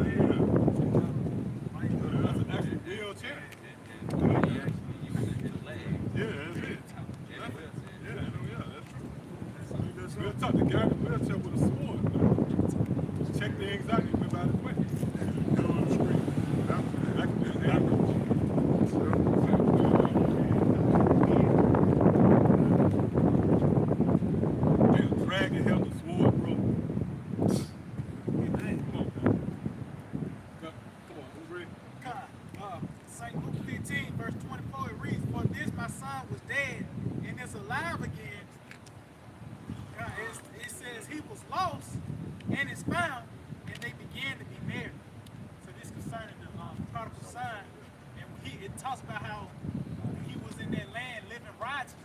That's an actual wheelchair. Yeah, that's it. Yeah, that's true. We'll talk to Gary wheelchair with a sword. Check the anxiety went by the way. Get on the street. Drag and held the sword, bro. Come on, who's ready? St. Luke 15, verse 24, it reads, "For this my son was dead and is alive again." It says he was lost and is found, and they began to be married. So this concerning the prodigal son, and it talks about how he was in that land living righteously.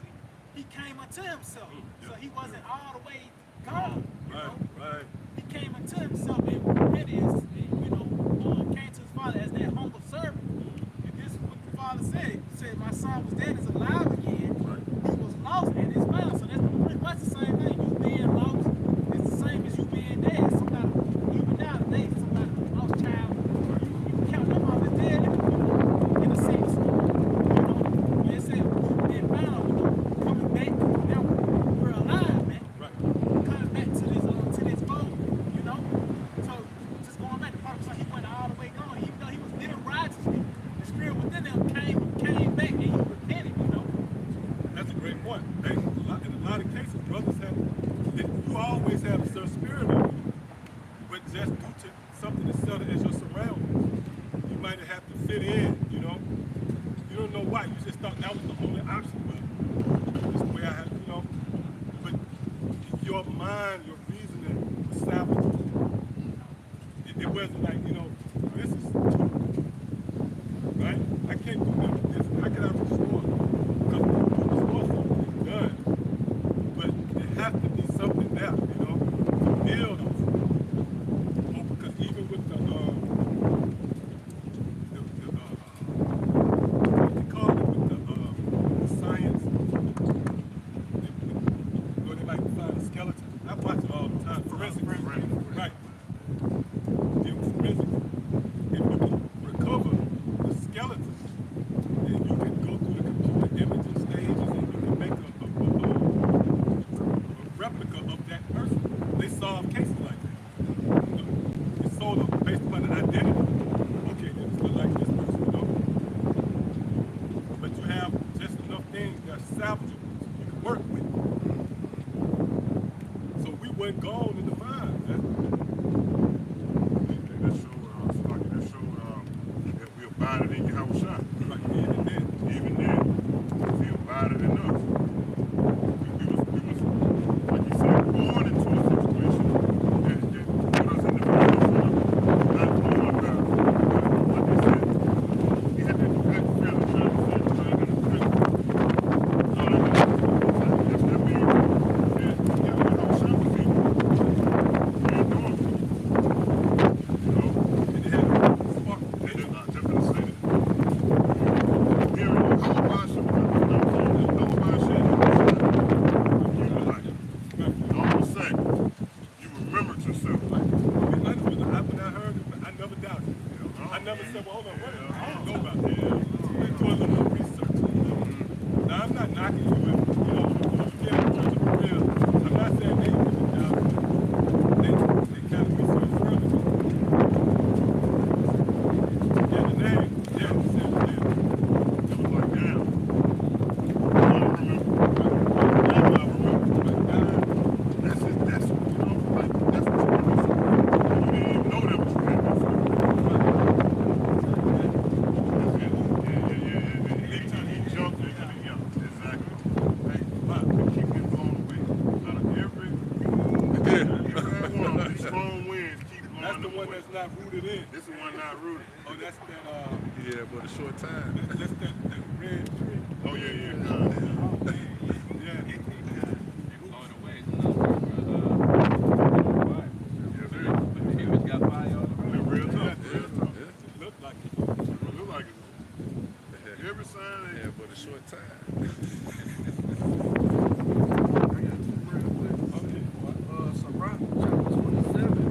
He came unto himself, so he wasn't all the way gone. You know? Right. He came unto himself and it is, came to his father as that humble servant. And this is what the father said. He said, "My son was dead, is alive again. He was lost and is found." So that's pretty much the same thing. You being lost is the same as you being dead. Somebody, even nowadays, somebody lost child, you count them off as dead, in a sense. It said, "Being found, coming back, now we're alive, man." Right. Coming back to this fold, So just going back to part of he went all the way gone. Even though he was living righteously, the spirit within him came back and he repented, That's a great point. Hey, in a lot of cases, brothers you always have a certain spirit in you, but just due to something as subtle as your surroundings, you might have to fit in, You don't know why. You just thought that was the only option. But that's the way I have, But your mind, your reasoning was salvageable. It wasn't like, this is right? I can't do this. How can I restore? Because to restore something is done. But there has to be something there, to build off. Because even with what they call it, with the science, they like to find a skeleton. I watch it all the time. Forensic. Right. In forensic, if you can recover the skeleton, then you can go through the computer imaging stages and you can make a replica of that person. They solve cases like that. It's sold up based upon the identity. Okay, then it's like this person, But you have just enough things that are salvageable you can work with. So we weren't gone in the mind, man. That showed that we abided in Yahawashi. Right, even then. Even then, he abided in us. We was, like you said, born into a situation that put us in the position of not knowing about, like they said, he had that good feeling, So that means that Yahawashi was here. And doing it. And it had a spark. They did not just gonna say that. Hearing Yahawashi, all of a sudden, you remembered yourself. When I heard it, I never doubted it. I never said, well, hold on, what is it? I don't know about that. Let's do a little more research. Now, I'm not knocking you if you get a church for real. I'm not saying they really doubted it. They kind of research further. Yeah, the name, yeah, it said it. It was like, damn. I don't remember. That's what you didn't even know that was you had before. Yeah. He jumped into the exactly. Hey, wow, keep getting blown away. Out of every one of these strong winds keep blowing That's the them one away. that's not rooted in. This is one not rooted. Oh, that's that, Yeah, but a short time. that's that red tree. Oh, yeah. Yeah. Real tough. It looked like it. Look like it. Every sign Yeah, but a short time. I got two real quick. Okay. Rawchaa chapter 27.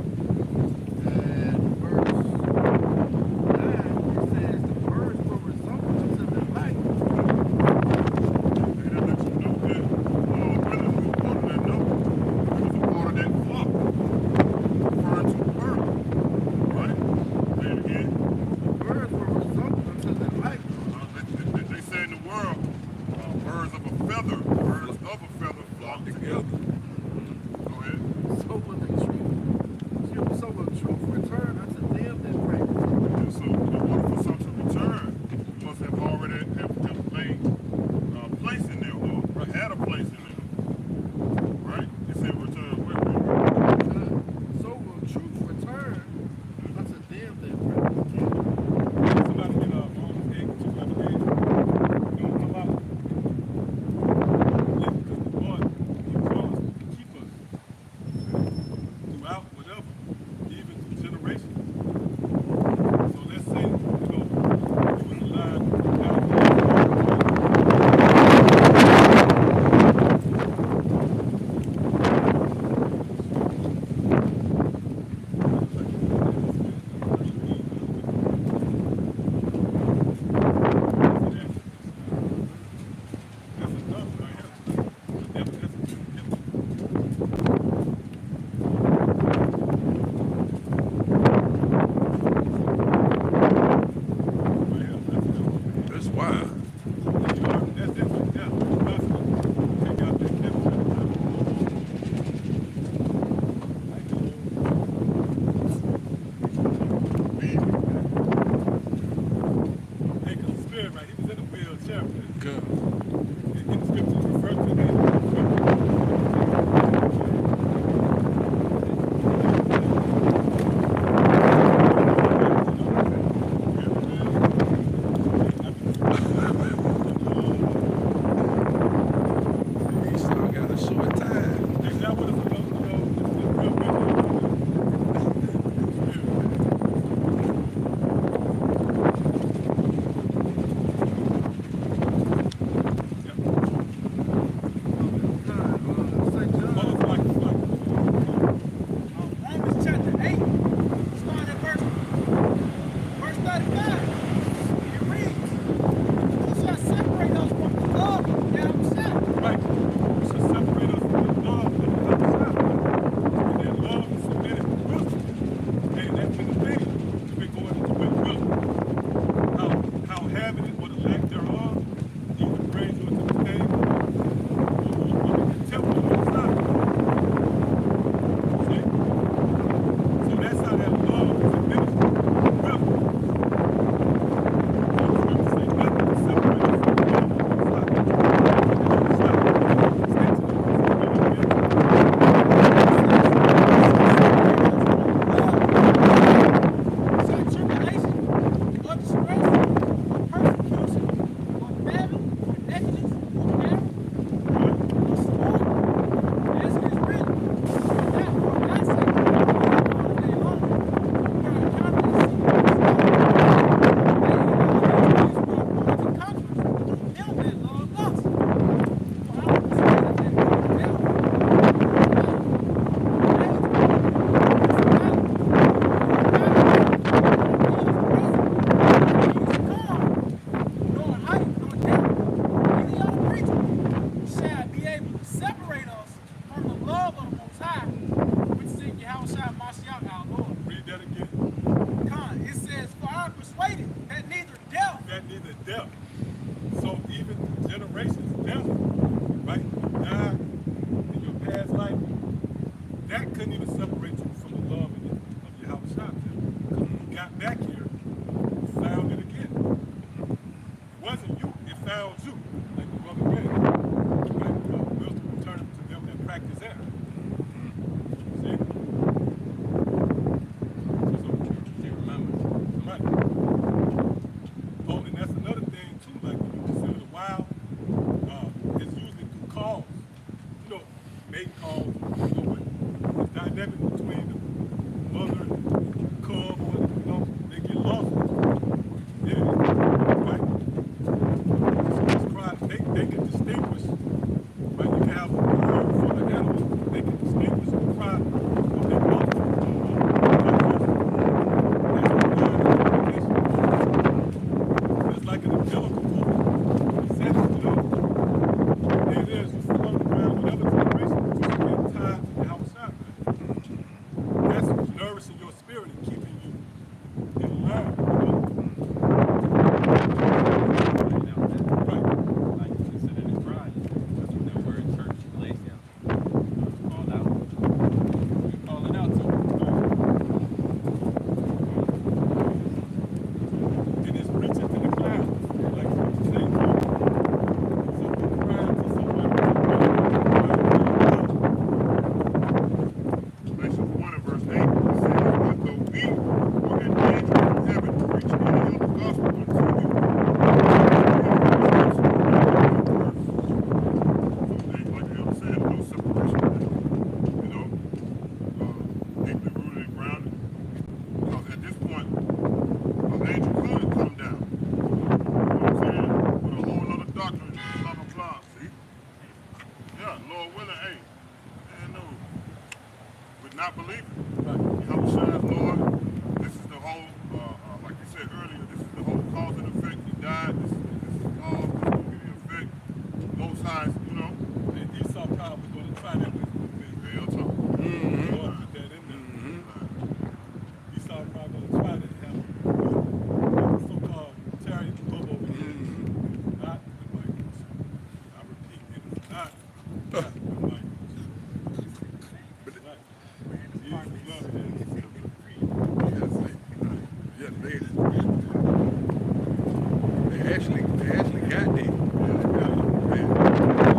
God. And the scriptures refer to that. He still got a short time. Is that what it's supposed to go? It's real good. Romans chapter 8, starting at verse 35. It reads, who shall separate us from the love of Yahawashi? Right. We should separate us from the love of the other side. And that love is submitted to wisdom. And that's been the thing. We've been going into with wisdom. How having it or the lack thereof either brings you into the table or the contempt of the side. See? So that's how that love is administered. Wisdom. So the scriptures say nothing to separate us from the love of the side. Shall tribulation, or distress, or persecution, or famine, or nakedness, or peril, or sword, as it is written, that for thy sake we live all day long, for our confidence is in God. And in all these things we are more than conquerors through him that loved us. For I am persuaded that neither death, nor life, nor angels, nor principalities, nor nor height, nor depth, nor any other creature shall be able to separate us from the love of the Most High, which is in Yahawashi Mashiach our Lord. Read that again. It says, for I am persuaded that neither death, That neither death. So even generations, death, right? You died in your past life, that couldn't even separate you from the love of Yahawashi. Because when you got back here, you found it again. It wasn't you, it found you. Like the brother read. Right? Wisdom returned to them that practice that. See? So, She remembers. right. Oh, and that's another thing too. Like when you consider the wild, it's usually through calls. You know, mate calls. You know, but the dynamic between the mother and cub, or you know, they get lost. Yeah, right. So actually got that.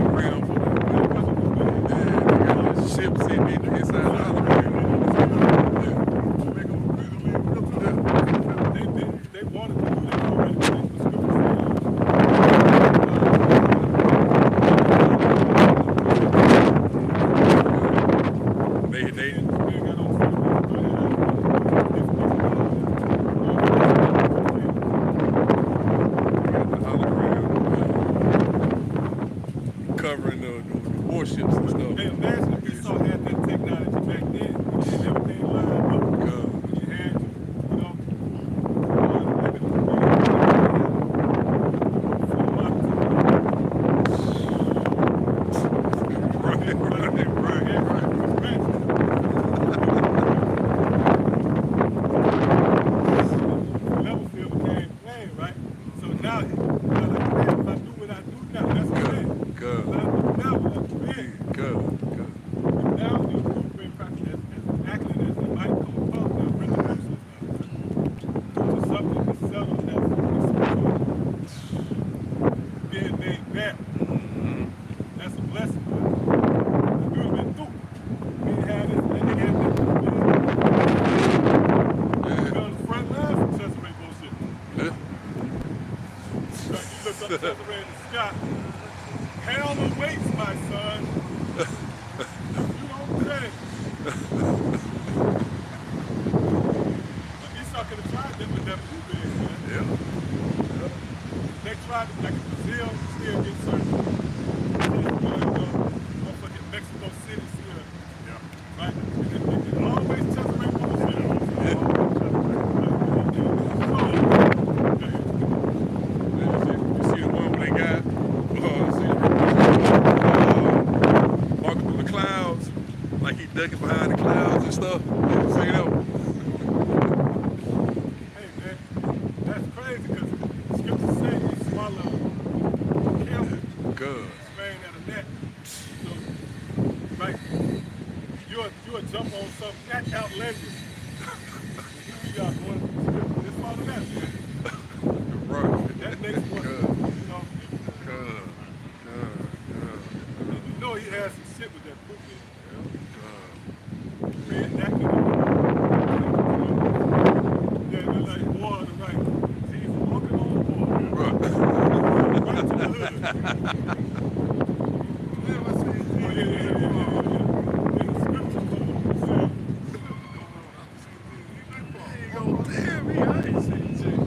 Ground for they got a ship sitting inside the hologram. They wanted to do that already. The scripture They got on covering the warships and stuff. Hey, imagine if Esau had that technology back then. You had everything lined up. God. You had, level field became plain, right? So now, if I do what I do now, that's what I'm saying. God. What I do now, what I do then. God. Now the been practicing as acting as the might come about now, bring the verses to something that's settled that's being made back. That's a blessing. But we would have been through. We didn't have this, and they had this. We on the front line from Cesare bullshit. Yeah. You look up Cesare in the sky. Hell awaits, my son. You know what I'm saying? Esau could have tried them, but never too big, man. Yeah. They tried it like in Brazil, still get certain. Motherfucking Mexico City still. Yeah. Right? And they always Cesare bullshit. You see the one where they got walking through the clouds, like he ducking behind the clouds and stuff. See that? Hey, man, that's crazy because scripture say you swallow camel. Good. Spain at a net. So, right, you'll jump on something that outlandish. You got one, just follow that, man. Right. That makes one, Good. you know, Good. you know he has some shit with that book in. Good. Red napkin. Yeah, they're like, boy, on the right. See, he's walking on the board. Right. Right to the hood. Damn, me, I ain't seen shit.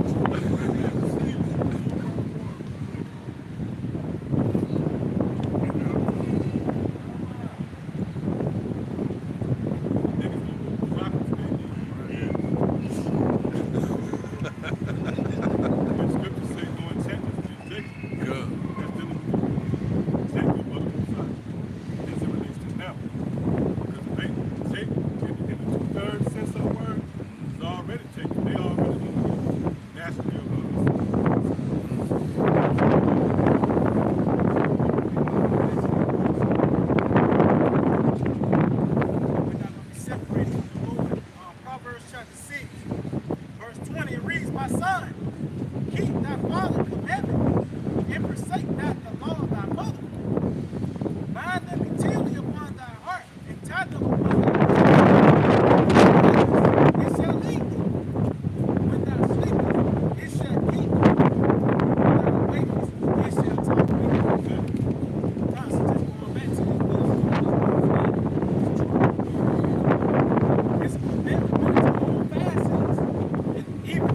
Even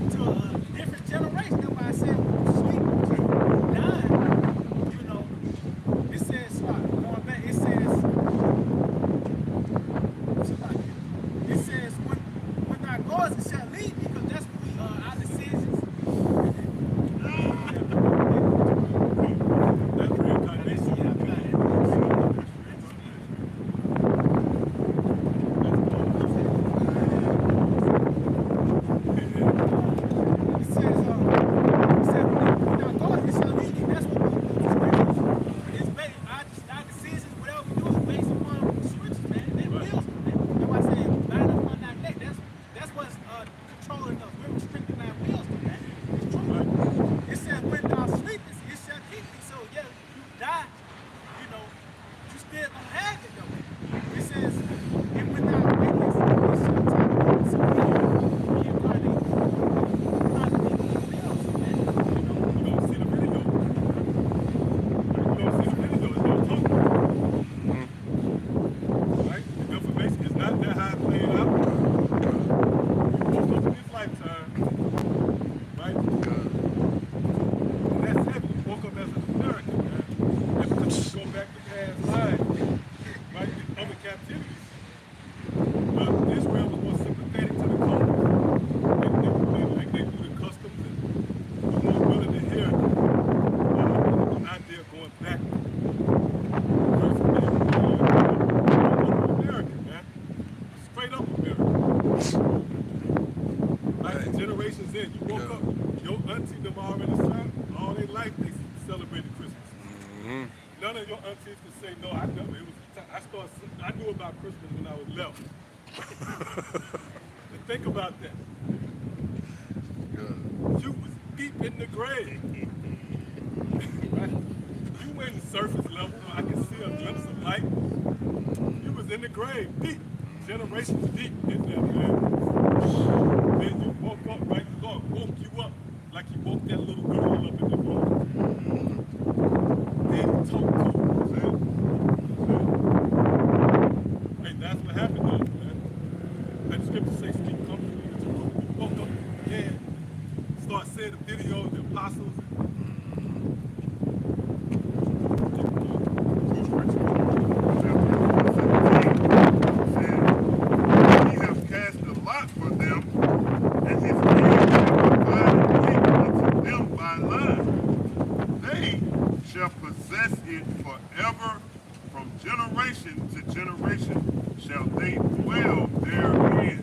to a different generation. That's why I said auntie them already son, all their life they celebrated Christmas. None of your aunties can say no. I never. I knew about Christmas when I was 11. And think about that. You was deep in the grave. Right? You went in surface level. I can see a glimpse of light. You was in the grave, deep, generations deep in there, man. Then you woke up, right? God woke you up like he woke that little girl up in the morning. Then he talked to you, man. Hey, that's what happened though, man. That scripture says, speak comfortably with your room. You woke up again, start seeing the videos of the apostles. Generation to generation shall they dwell therein.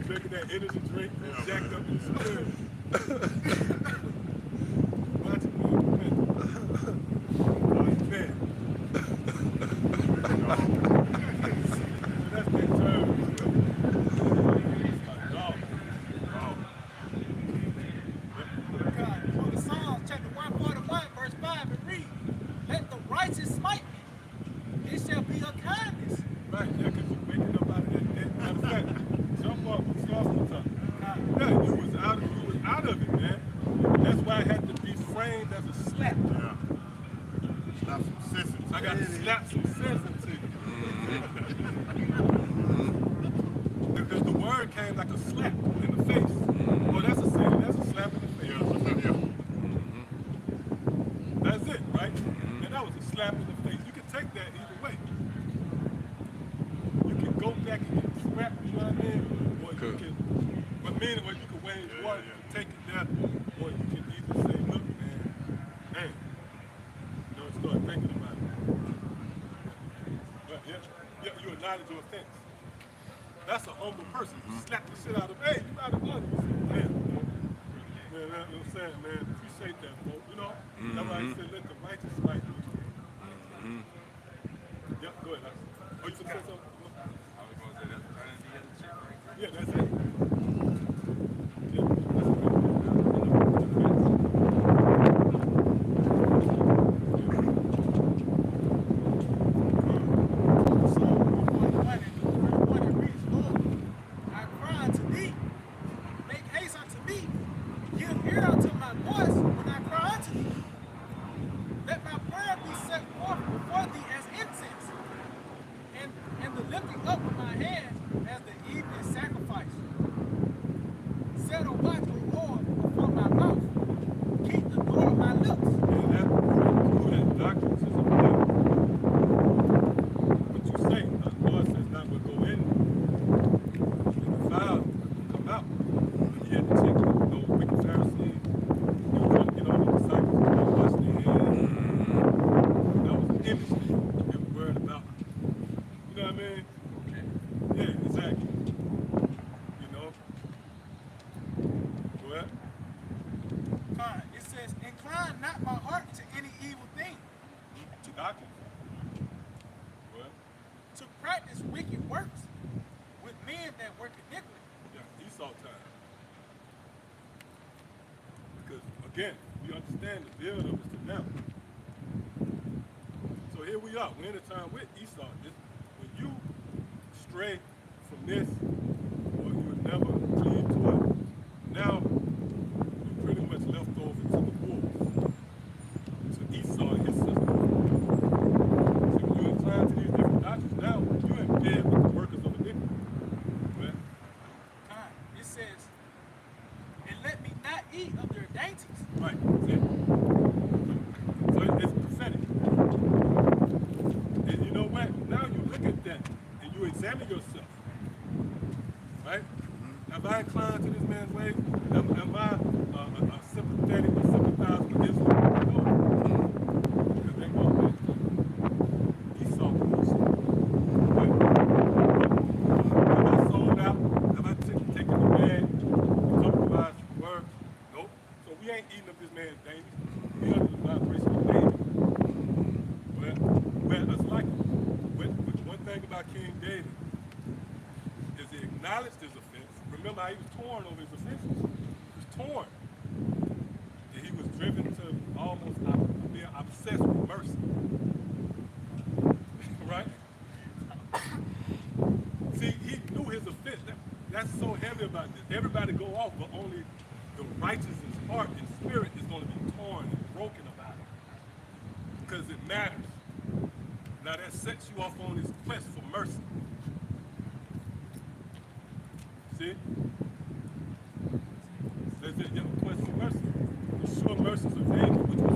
Drinking that energy drink, jacked up in the spirit. Watch it, man. That's that term. God, go to Psalms chapter 141, verse 5, and read, let the righteous smite me. It shall be a kindness. Right, yeah, because you're waking up out of that. Matter of fact, jump up and start from the top. Yeah, you was out of it, man. That's why it had to be framed as a slap. Yeah. Slap some sense into I got to slap some sense into you. Because the word came like a slap in the face. Oh, that's a saying. That's a slap in the face. Yeah. That's it, right? And that was a slap in the face. You can take that either way. You can go back and get scrapped, you know what I mean? Or you can, but meaning what you can wage war, you can take it there, or you can either say, look, man, hey, don't start thinking about it. But yeah, you acknowledge your offense. That's a humble person. You slap the shit out of him. Hey, you out of money. You say, damn, man, you know what I'm saying, man? Appreciate that, folks. You know? That's why he said, let the righteous fight. Yep, go ahead. Oh, you said something? I was going to say that's Yeah, that's it. Again, we understand the build up is to them. So here we are. We're in a time with Esau. When you stray from this, or you would never cleave to it, now you're pretty much left over to the wolves, to Esau and his sister. So when you incline to these different doctrines, now you're in bed with the workers of iniquity. Well, it says, and let me not eat of their dainties. Right. So it's prophetic. And you know what? Now you look at that and you examine yourself. Right? Have I inclined to this man's way? Am I sympathetic or sympathize with Israel? No. Because they go back to Esau. Right? Have I sold out? Have I taken the bag? Compromised the word? Nope. So we ain't eating up this man's dainties. We under the vibration of David. Well, it's like one thing about King David is he acknowledged his offense. Remember how he was torn over his offenses? He was torn. And he was driven to almost being obsessed with mercy. Right? See, he knew his offense. That's so heavy about this. Everybody go off, but only the righteous in heart and spirit is going to be torn and broken about it. Because it matters. Now that sets you off on this quest for mercy. See? Says that you have a quest for mercy. The sure mercies of David, which was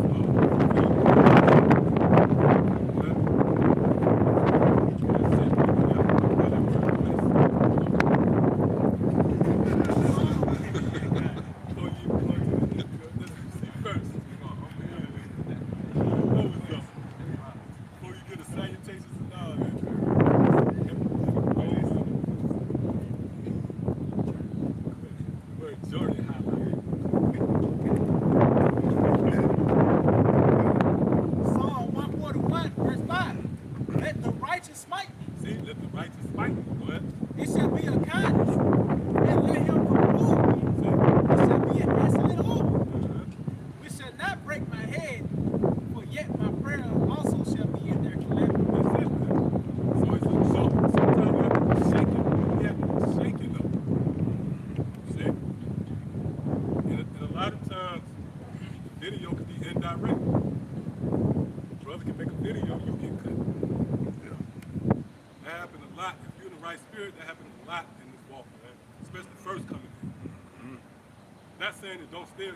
don't stay,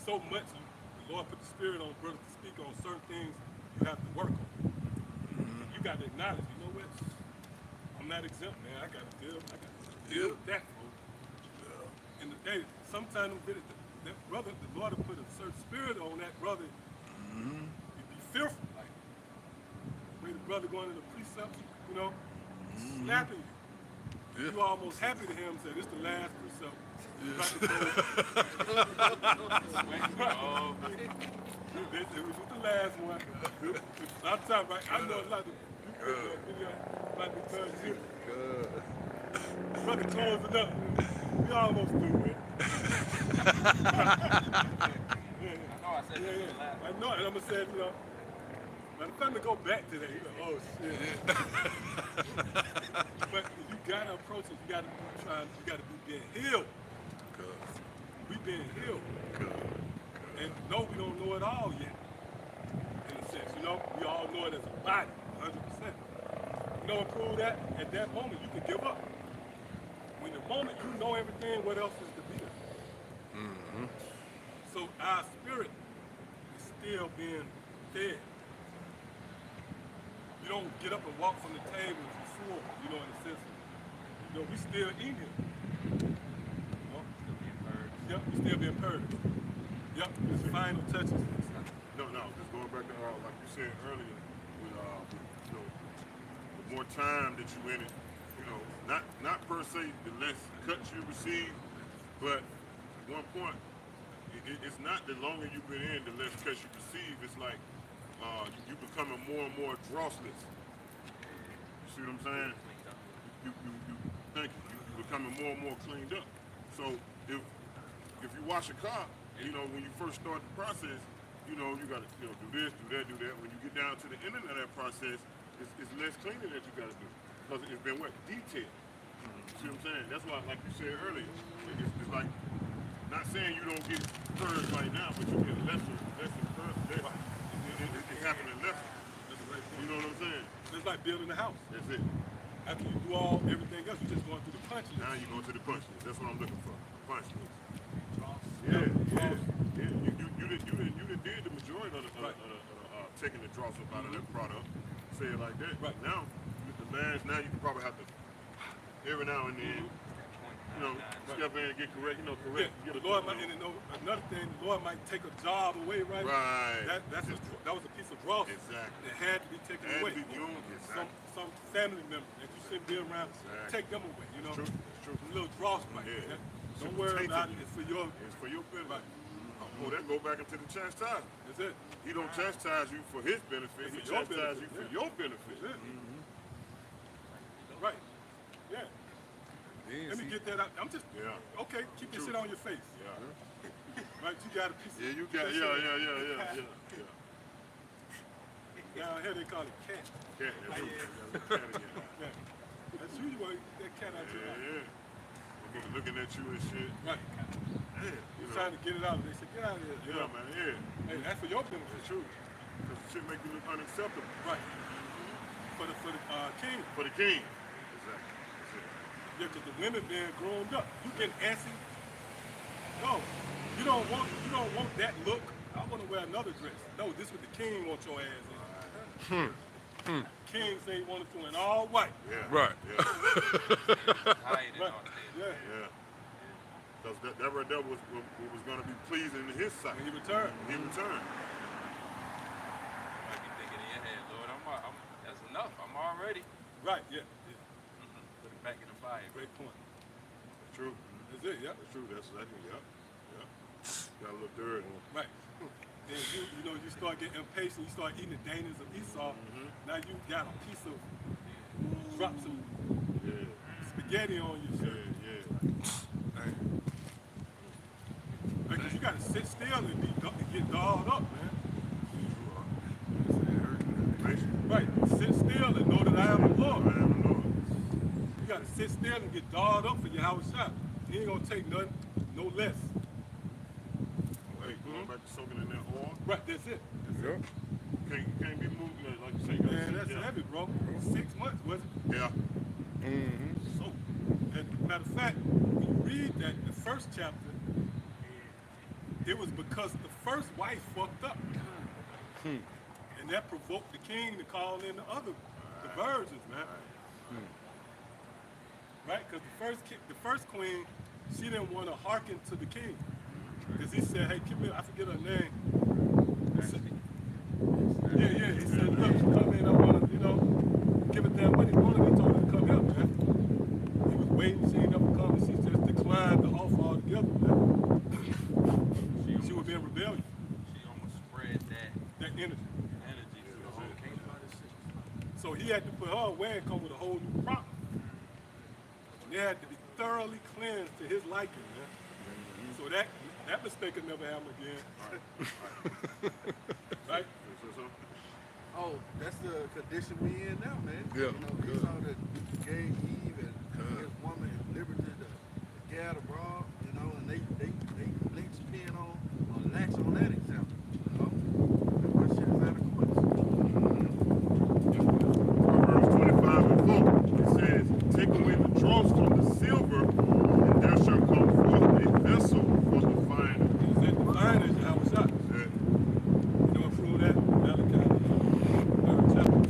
so much the Lord put the spirit on brother to speak on certain things you have to work on. You got to acknowledge, you know what? I'm not exempt, man. I got to deal with that. And sometimes that brother, the Lord will put a certain spirit on that brother. You'd be fearful, like the way the brother going to the precept, snapping you. Yeah. You almost happy to him, say this the last precept. It was the last one. I'm talking about, I know a lot of people might be telling you. Brother closing up. We almost through, man. I know, and I'm gonna say, you know, by the time to go back to that, you know, oh shit. But you gotta approach it. You gotta be trying. You gotta be being healed. We being healed. And no, we don't know it all yet. In a sense, you know, we all know it as a body, 100%. You know, improve that. At that moment, you can give up. When the moment you know everything, what else is to be done? Mm-hmm. So our spirit is still being fed. You don't get up and walk from the table and you full, you know, in a sense. You know, we still eating. You know? Yep, we still being purged. Yep, it's final touches. No, just going back to like you said earlier, with you know, the more time that you in it, you know, not per se the less cuts you receive, but at one point, it's not the longer you've been in, the less cuts you receive. It's like you becoming more and more drossless. You see what I'm saying? You thank you. You becoming more and more cleaned up. So if you wash a car, you know, when you first start the process, you know, you got to do this, do that, do that. When you get down to the end of that process, it's less cleaning that you got to do because it's been what? Detailed. You see what I'm saying? That's why, like you said earlier, it's like, not saying you don't get purged right now, but you get lesser purged. It's happening lesser. You know what I'm saying? It's like building a house. That's it. After you do everything else, you're just going through the punch list. Now you're going to the punch list. That's what I'm looking for. Punch list. Yeah. You did the majority of the taking the dross up out of that product. Say it like that. Right. Now, with the last, now you can probably have to every now and then, you know, step in and get correct. You know, correct. Yeah. The Lord might, and another thing, the Lord might take a job away, right? Right. That was a piece of dross. Exactly. That had to be taken away. Exactly. Some family member that you shouldn't be around, take them away. You know, True. True. a little dross right there. Don't worry about it. It's for your benefit. Right. Oh, that go back into the chastisement. That's it. He don't chastise you for his benefit. He chastises you for your benefit. That's it. Right. Yeah. Let me get that out. I'm just okay. Keep your shit on your face. Yeah. Right. You got a piece. Yeah, you got. Yeah. Down here they call it cat. Cat. Yeah. That's you. You want that cat out your mouth. Yeah. Looking at you and shit. Right. Man, You're trying to get it out. They say, get out of here. Yeah, man. Yeah. Hey, that's for your benefit. It's true. Because the shit make you look unacceptable. Right. For the king. For the king. Exactly. That's it. Yeah, because the women being grown up. You getting antsy. No. You don't want that look. I want to wear another dress. No, this is what the king wants your ass in. King say he wanted to in all white. Yeah. Right. Yeah. Right. Yeah. Yeah. Because that right there was going to be pleasing in his sight. When he returned. He returned. Might be thinking in your head, Lord, I'm that's enough. I'm already. Right. Yeah. Put it back in the fire. Great point. That's true. That's it. Yeah. That's true. That's exactly. Yeah. Got a little dirty. Right. And you start getting impatient. You start eating the dainties of Esau. Now you got a piece of drop some spaghetti on you. Yeah. Because you got to sit still and get dolled up, man. Right. Sit still and know that I am the Lord. You got to sit still and get dolled up for Yahawashi. He ain't gonna take nothing, no less. Hey, going back to soaking in that oil. Right. That's it. Can't be moved like you say. Man, that's heavy, bro. 6 months, was it? Yeah. So, and matter of fact, when you read that, the first chapter, it was because the first wife fucked up. And that provoked the king to call in the virgins, man. Right? Because the first queen, she didn't want to hearken to the king. Because he said, hey, come here, I forget her name. He said, look, come in, I want to, give it that money. One of them told her to come here, man. He was waiting, she ain't never come, and she just declined the offer altogether, man. She was being rebellious. She almost spread that Energy. to the whole kingdom. So he had to put her away and come with a whole new problem. They had to be thoroughly cleansed to his liking, man. So that mistake will never happen again. Right? Oh, that's the condition we in now, man. Yeah, You know, good. Esau that gave Eve and his woman liberty to get abroad, you know, and they links pin on or latch on that example. You know? That one shit is out of course. Proverbs 25:4, it says, take away the dross from the silver, and there shall come forth a vessel for the finer. Is that the finest Yahawashi? Yeah. You know what prove that? Malachi, 3rd chapter.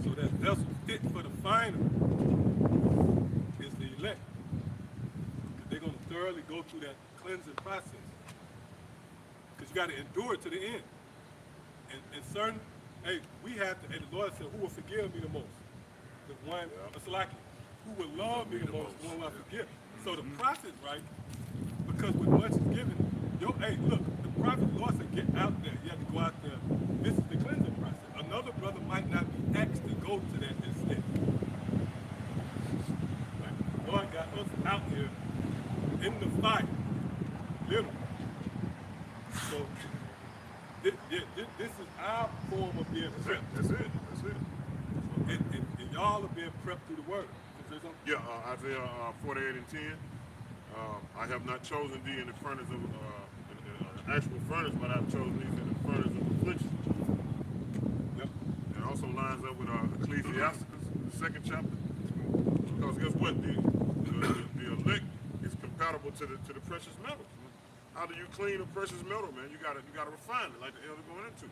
So that vessel fit for the finer is the elect. They're going to thoroughly go through that cleansing process. Because you got to endure it to the end. And certain, hey, we have to, and the Lord said, who will forgive me the most? The one, it's like, who will love me the most? The one will I forgive. So the process, right? Because with much is given, hey, look, the prophet, the Lord said, get out there. You have to go out there. This is the cleansing process. Another brother might not be asked to go to that instead. Like, the Lord got us out here in the fire, literally. So this is our form of being prepped. That's it. And y'all are being prepped through the word. Yeah, Isaiah 48:10. I have not chosen thee in the furnace of actual furnace, but I've chosen thee in the furnace of affliction. Yep. It also lines up with Ecclesiasticus, the 2nd chapter. Because guess what? The elect is compatible to the precious metal. How do you clean a precious metal, man? You gotta refine it, like the elder going into.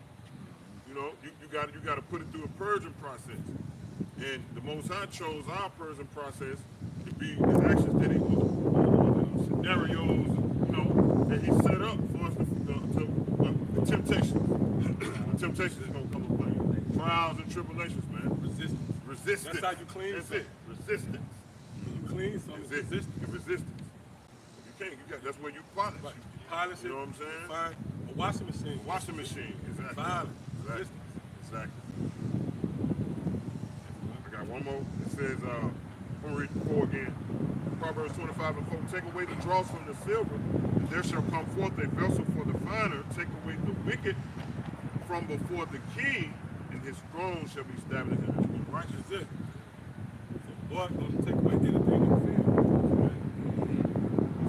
You know, you gotta put it through a purging process. And the Most High chose our purging process to be his actions that he scenarios, you know, that he set up for us to temptations. The temptations is gonna come to play. Trials and tribulations, man. Resistance. That's how you clean. That's it. Resistance. You clean something. Resistance. You can't. That's where you polish. Right. Polish it. You know what I'm saying? Fine. A washing machine. Washing machine. Exactly. Violence. Exactly. I got one more. It says, I'm going to read 4 again. Proverbs 25:4. Take away the dross from the silver, and there shall come forth a vessel for the finer. Take away the wicked from before the king, and his throne shall be established in his righteousness. So the Lord going to take away anything in the field.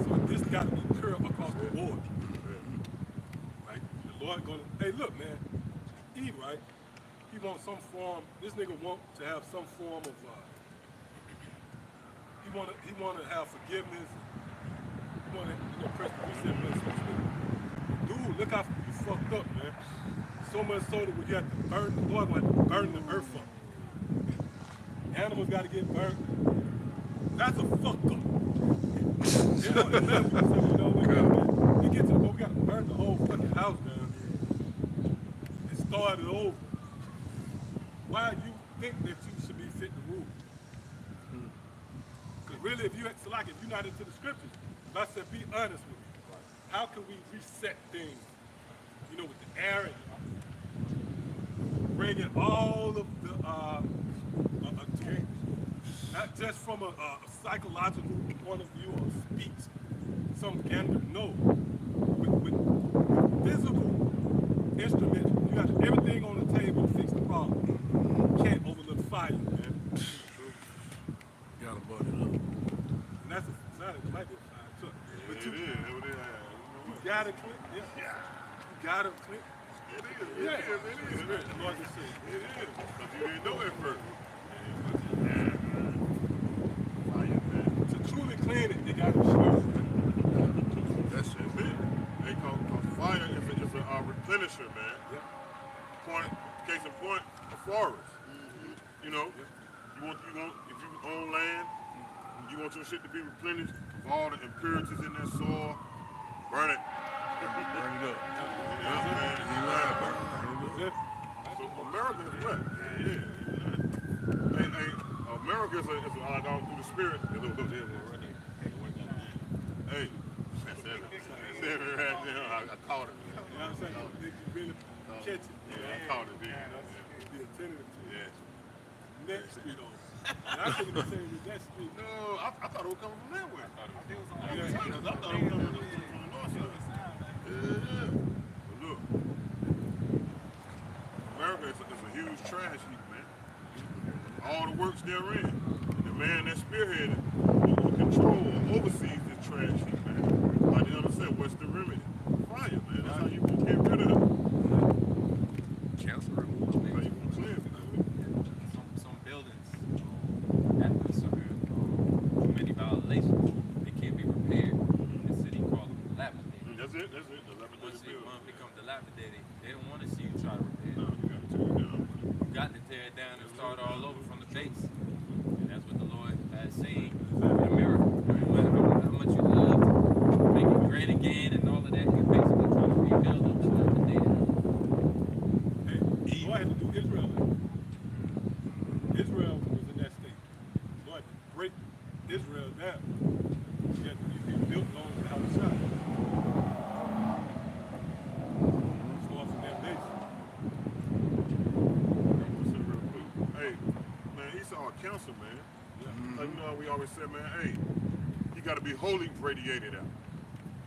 So this got to be pure across the board. Right? The Lord going to, hey, look, man, Eve, right? He wants some form, this nigga want to have some form of, he want to have forgiveness. He want to, press the reset button. Dude, look how you fucked up, man. So much so that when you have to burn, the Lord want to burn the earth up. Animals got to get burnt. That's a fuck up. We get to the point, we got to burn the whole fucking house down and start it over. Why do you think that you should be fit the rules? Because really, if you're not into the scriptures, if I said be honest with me, how can we reset things, with the air and bring in all of the not just from a psychological point of view or speech, some gender, no. With physical instruments, you got everything on the table to fix the problem. You can't overlook fire, man. Gotta butt it up. And that's a society that might be a fire too. But you gotta click, You gotta click. It is. The Lord just said, it is. Because you didn't know it first. To truly clean it, you gotta show. That's it. They call fire is a replenisher, man. Yep. Case in point, a forest. You know, if you own land, you want your shit to be replenished of all the impurities in that soil, burn it. Burn it up. So America is what? America is through the spirit. Hey, I caught it. You know what I'm saying? You really catch it. Yeah, I caught it. Be attentive to it. Yeah. Next, I couldn't be saying that that's street. No, I thought it was coming from that way. It was on I the thought it was coming from the north side. Yeah. But look, America is a huge trash heap, man. All the works therein. The man that spearheaded will control or oversees this trash heap, man. Like the other said, what's the remedy? Fire, man. That's how you can get rid of it. Cancer removal. That's how you can cleanse it. Some buildings, after too many violations, they can't be repaired. The city calls them dilapidated. That's it. Dilapidated Once building. one become dilapidated, they don't want to see you try to repair No, it. you gotta tear it down. You got to tear it down and start all over from the base. And that's what the Lord has saying in America. No matter how much you love to make it great again and all of that, you're basically trying to rebuild them dilapidated. Hey, Lord had to do Israel. Israel was in that state. Lord had to break Israel down. He had to be built along the Halalyam. Start from that base. Hey, man, Esau a counsel, man. Like, you know how we always say, man, hey, you got to be wholly radiated out.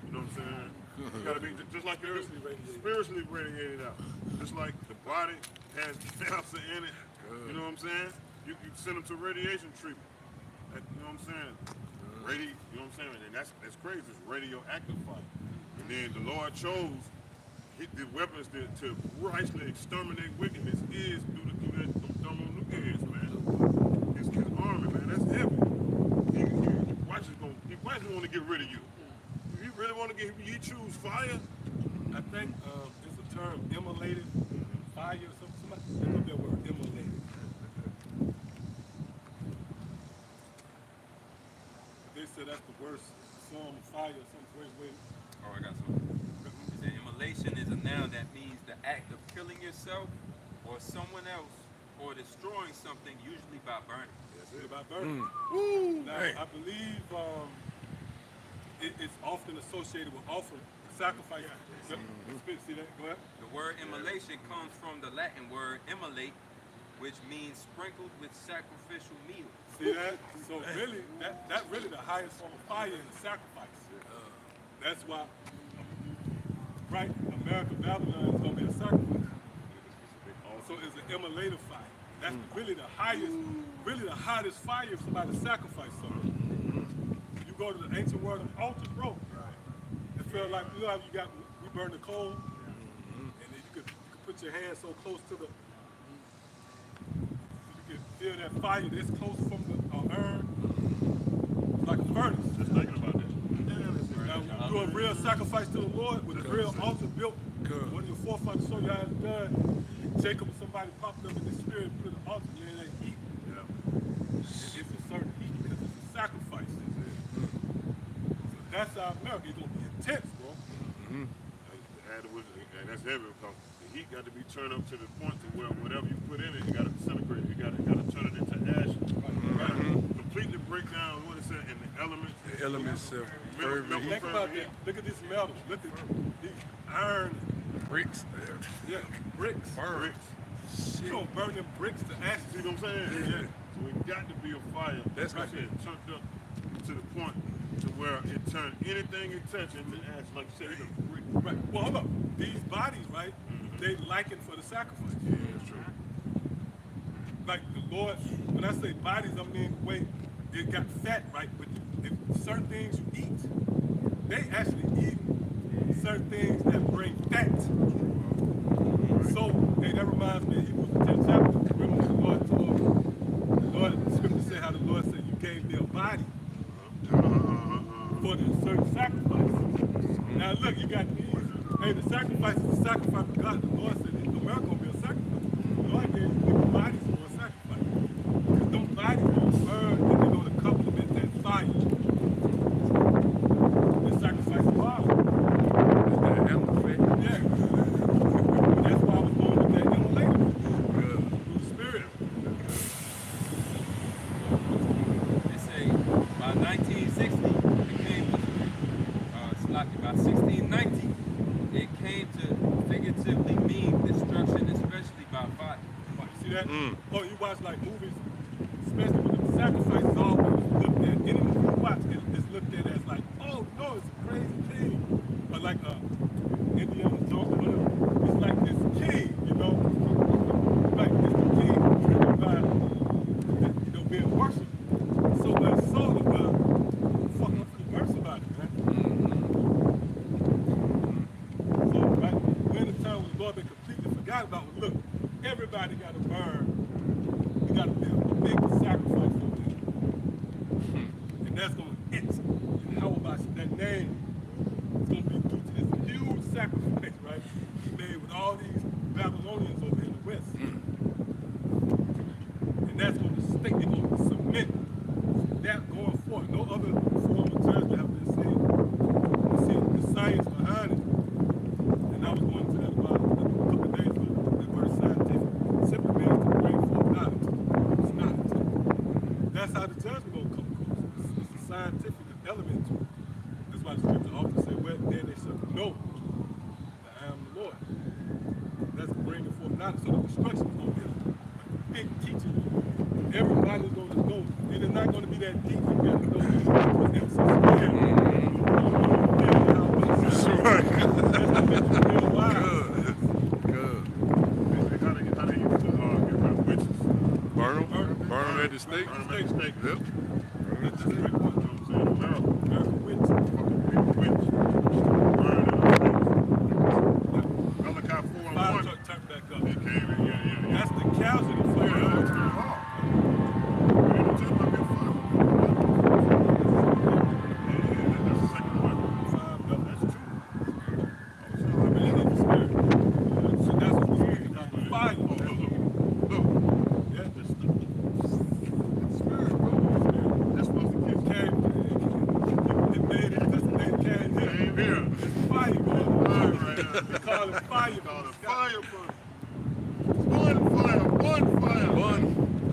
You know what I'm saying? You got to be just like spiritually radiated out. Just like the body has cancer in it. You know what I'm saying? You send them to radiation treatment. You know what I'm saying? You know what I'm saying? And that's crazy. It's radioactive fire. And then the Lord chose the weapons to rightly exterminate wickedness is through that thermonuclears, man. His army, man, that's heavy. He rightly want to get rid of you. You really want to you choose fire? I think it's a term, immolated fire or something. Somebody look up that word, immolated. They said that's the worst form of fire or something. Wait. Oh, I got something. It said immolation is a noun that means the act of killing yourself or someone else or destroying something, usually by burning. That's it, about burning. Now, Hey. I believe it's often associated with offering, sacrifice. See that? Go ahead. The word immolation comes from the Latin word immolate, which means sprinkled with sacrificial meal. See that? So really, that really the highest form of fire is sacrifice. That's why, right? America, Babylon is gonna be a sacrifice. So it's an immolated fire. That's really the hottest fire if somebody sacrifices something. You go to the ancient word of altar, bro. It felt like you know how we burn the coal, and then you could put your hand so close to the. You can feel that fire this close from the urn, like a furnace. Just thinking about that. Now, do a real sacrifice to the Lord with a real altar built. One of your forefathers showed you how it's done. Jacob, somebody popped up in the spirit, put an altar there, and they heat. It's a certain heat because it's a sacrifice. So that's how America is going to be intense, bro. And that's heavy because the heat got to be turned up to the point to where whatever you put in it, you got to disintegrate. You got to turn it into ash. You got to completely break down what it said in the elements. The elements of fervent heat. Think about that. Look at this metal. Look at these iron. Bricks. Yeah, bricks. Bricks. You don't burn them bricks to ash. See what I'm saying? Yeah. So it got to be a fire. That's like right. it turned up to the point to where it turned anything it touched into ash. Like you said, it's a brick. Right. Well, hold up. These bodies, right? They liken for the sacrifice. Yeah, that's true. Like the Lord, when I say bodies, I mean the way it got fat, right? But if certain things you eat, they actually eat certain things that bring fat. So, hey, that reminds me of Hebrews the 10th chapter. Remember the Lord told the scripture said how the Lord said you gave me a body for the certain sacrifice. Now look, you got these. Hey, the sacrifice is a sacrifice for God. The Lord said America will be a sacrifice. The Lord gave people bodies for a sacrifice. Because those bodies will burn and they're going to complement that fire. The sacrifice of God. Yeah. That's why I was going with that immolation. Through the spirit. They say by 1960, it came to, by 1690, it came to figuratively mean destruction, especially by fire. You see that? Oh, you watch like movies, especially with the judgment gonna come close. It's a scientific element to it. That's why the scripture often say, well, then they shall know that I am the Lord. That's bringing forth knowledge. So the destruction is gonna be a big teaching. Everybody's gonna know, and it's not gonna be that deep. You gotta know that it's a spirit. That's right. Good. How they used to get rid of witches? Burn them at the stake. Burn them at the stake. Yep. That's the street, you know what I'm saying? America witch. Fucking witch. Burn them at the stake. Malachi 4 and 1. Turn back up. It came in, yeah. That's the casualty for Yeah, it. that's too hard. We didn't tell them about fire. Yeah, that's the second one. That's two. So that's what we're speaking about. Fire. Look. Yeah. That's spirit, bro. That's supposed to get Came. It made it. That's what they came here. came here. It's fire, man. Fire right now. They call it fire. Call it fire, bro. One fire. One.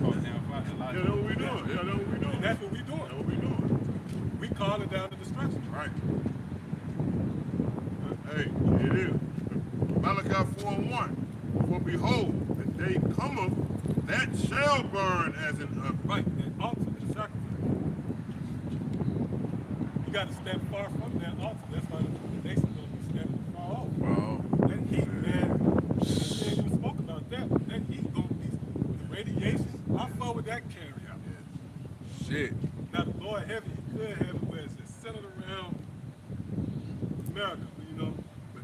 Calling down fire. Yeah, that's what we doing. Yeah, that's what we doing. And that's what we That's doing. what we doing. We calling down the destruction. Right. Hey, it is. Malachi 4 and 1. For behold, the day cometh that shall burn as an oven. Right. That altar, the sacrifice. You got to stand far from that altar. That's why the nation going to be standing far off. Wow. That heat, man. We ain't even spoke about that. That heat going to be radiation. How far would that carry out? Shit. Now the Lord heaven, he could have it where it's just centered around America, you know. But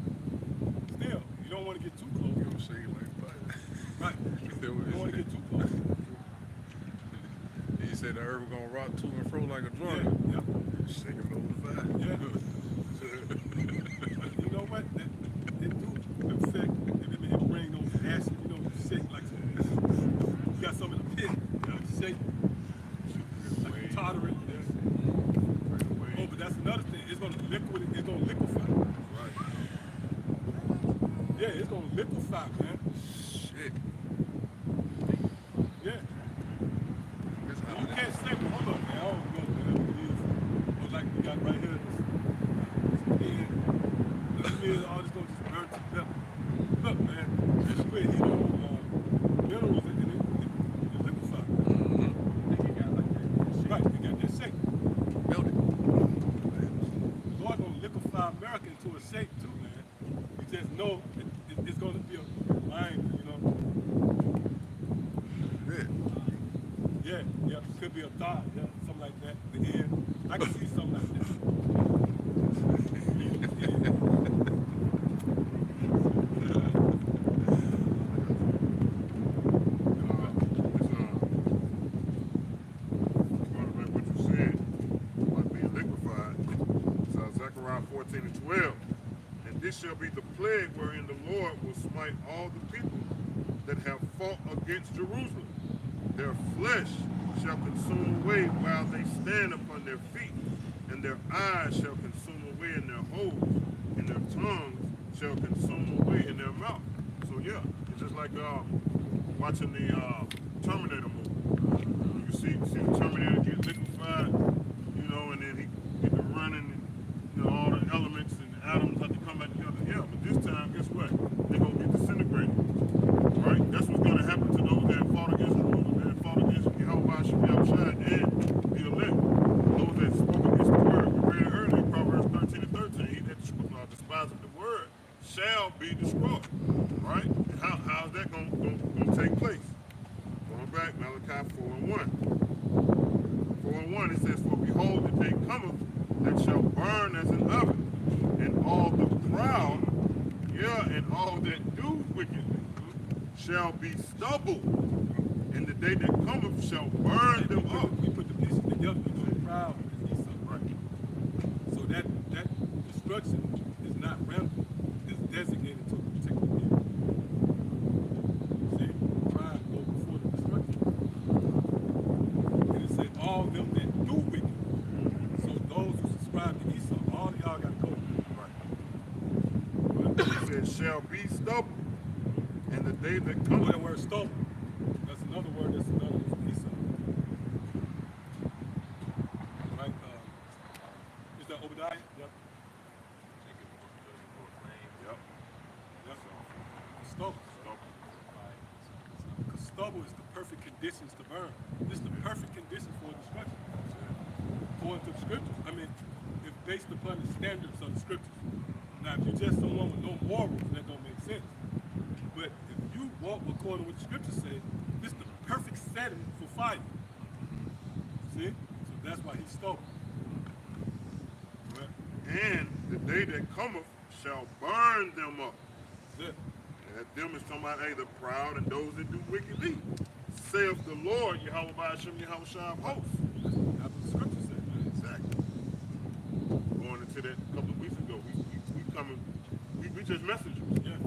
still, you don't want to get too close. You don't say it like that. Right. You don't want to get too close. He said the earth was gonna rock to and fro like a Yeah, drum. yeah, Shaking it over the fire. yeah. But you know what? They do affect, it'll bring those ashes, you know, shake like some, you got some in the pit, you know, shake, like tottering. Yeah. Oh, but that's another thing. It's gonna liquefy. Right. Yeah, it's gonna liquefy, man. Shit. Yeah. It's You hot. can't say, hold up, man. I don't know, man. But like we got right here, this all this gonna just burn to death. Look, man, this is where he minerals and it liquefy. Right, they got that shape. Build it. Lord gonna liquefy America into a shape too, man. You just know it's gonna be a line, you know. Yeah. Yeah, could be a thought, yeah, something like that. The end. I can see something like that. What you said about being liquefied. So Zechariah 14 and 12. And this shall be the plague wherein the Lord will smite all the people that have fought against Jerusalem. Their flesh shall consume away while they stand upon their feet, and their eyes shall consume away in their holes, and their tongues shall consume away in their mouth. So yeah, it's just like watching the Terminator movie. You see the Terminator get liquefied, you know, and then he get to running, and, you know, all the elements and the atoms have to come back together. Yeah, but this time, guess what? They're gonna get disintegrated. Right? That's what's gonna happen to those that fought against Jerusalem, that fought against Yahawashi, Rawchaa, and the elect. Those that spoke against the word. We read it earlier, Proverbs 13 and 13. He that despiseth the word shall be destroyed. Right? And how's that gonna take place? Going back, Malachi 4 and 1. 4 and 1, it says, For behold, the day cometh that shall burn as an oven, and all the proud, and all that do wickedly shall be stubble, and the day that cometh shall burn them up. We put the pieces together, we do it proud and Esau. Right. So that destruction is not random. It's designated to a particular people. See, pride goes before the destruction. And it said all them that do wicked. So those who subscribe to Esau, all of y'all got to go. Right. It says shall be stubble, and the day that Come cometh. that word stubble. That's another word that's another Esau. according to the scriptures. I mean, it's based upon the standards of the scriptures. Now, if you're just someone with no morals, that don't make sense. But if you walk according to what the scriptures say, this is the perfect setting for fire. See? So that's why he stole. Right? And the day that cometh shall burn them up. Yeah. And them is talking about the proud and those that do wickedly. Saith the Lord, Yahawah Sham Yahawashi of hosts. That's what the scripture said, man. Exactly. Going into that a couple of weeks ago, we just messaged you. Yeah.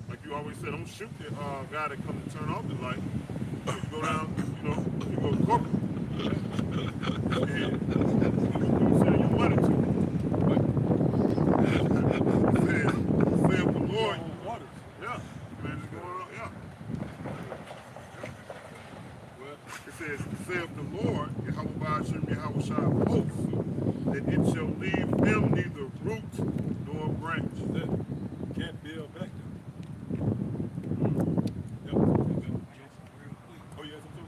Like you always said, don't shoot the guy that comes to turn off the light. You go down, you go to corporate. And you send your money to. Saith the Lord. Yeah. Man, it's going on. Yeah. Well, it says, saith the Lord, Yahawah Sham Yahawashi of hosts, that it shall leave them neither root nor branch. Yeah. Can't build back there. Yep. Oh, you had some too?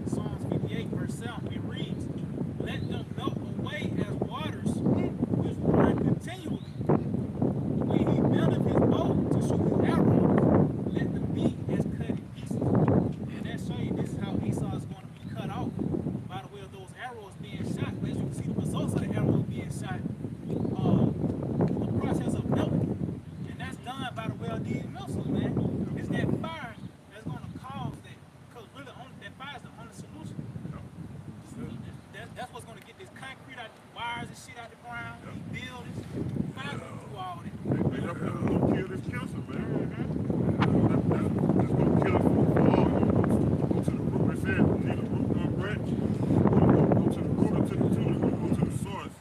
Psalms 58, verse 7, it reads, let them melt away as waters, which run continually. When he buildeth his bow to shoot his arrows, let them be as cut in pieces. And that shows you this is how Esau is going to be cut off by the way of those arrows being shot. But as you can see the results of the arrows being shot, the process of melting. And that's done by the way of these missiles, man. It's that fire that's going to cause that, because really that fire is the only solution. That's what's going to get this concrete out, the wires and shit out the ground, these buildings. Fire's going to do all that. That's going to kill this cancer, man. That's going to kill us for all. Go to the root. It said, neither root nor branch. Go to the root or to the tutor. Go to the source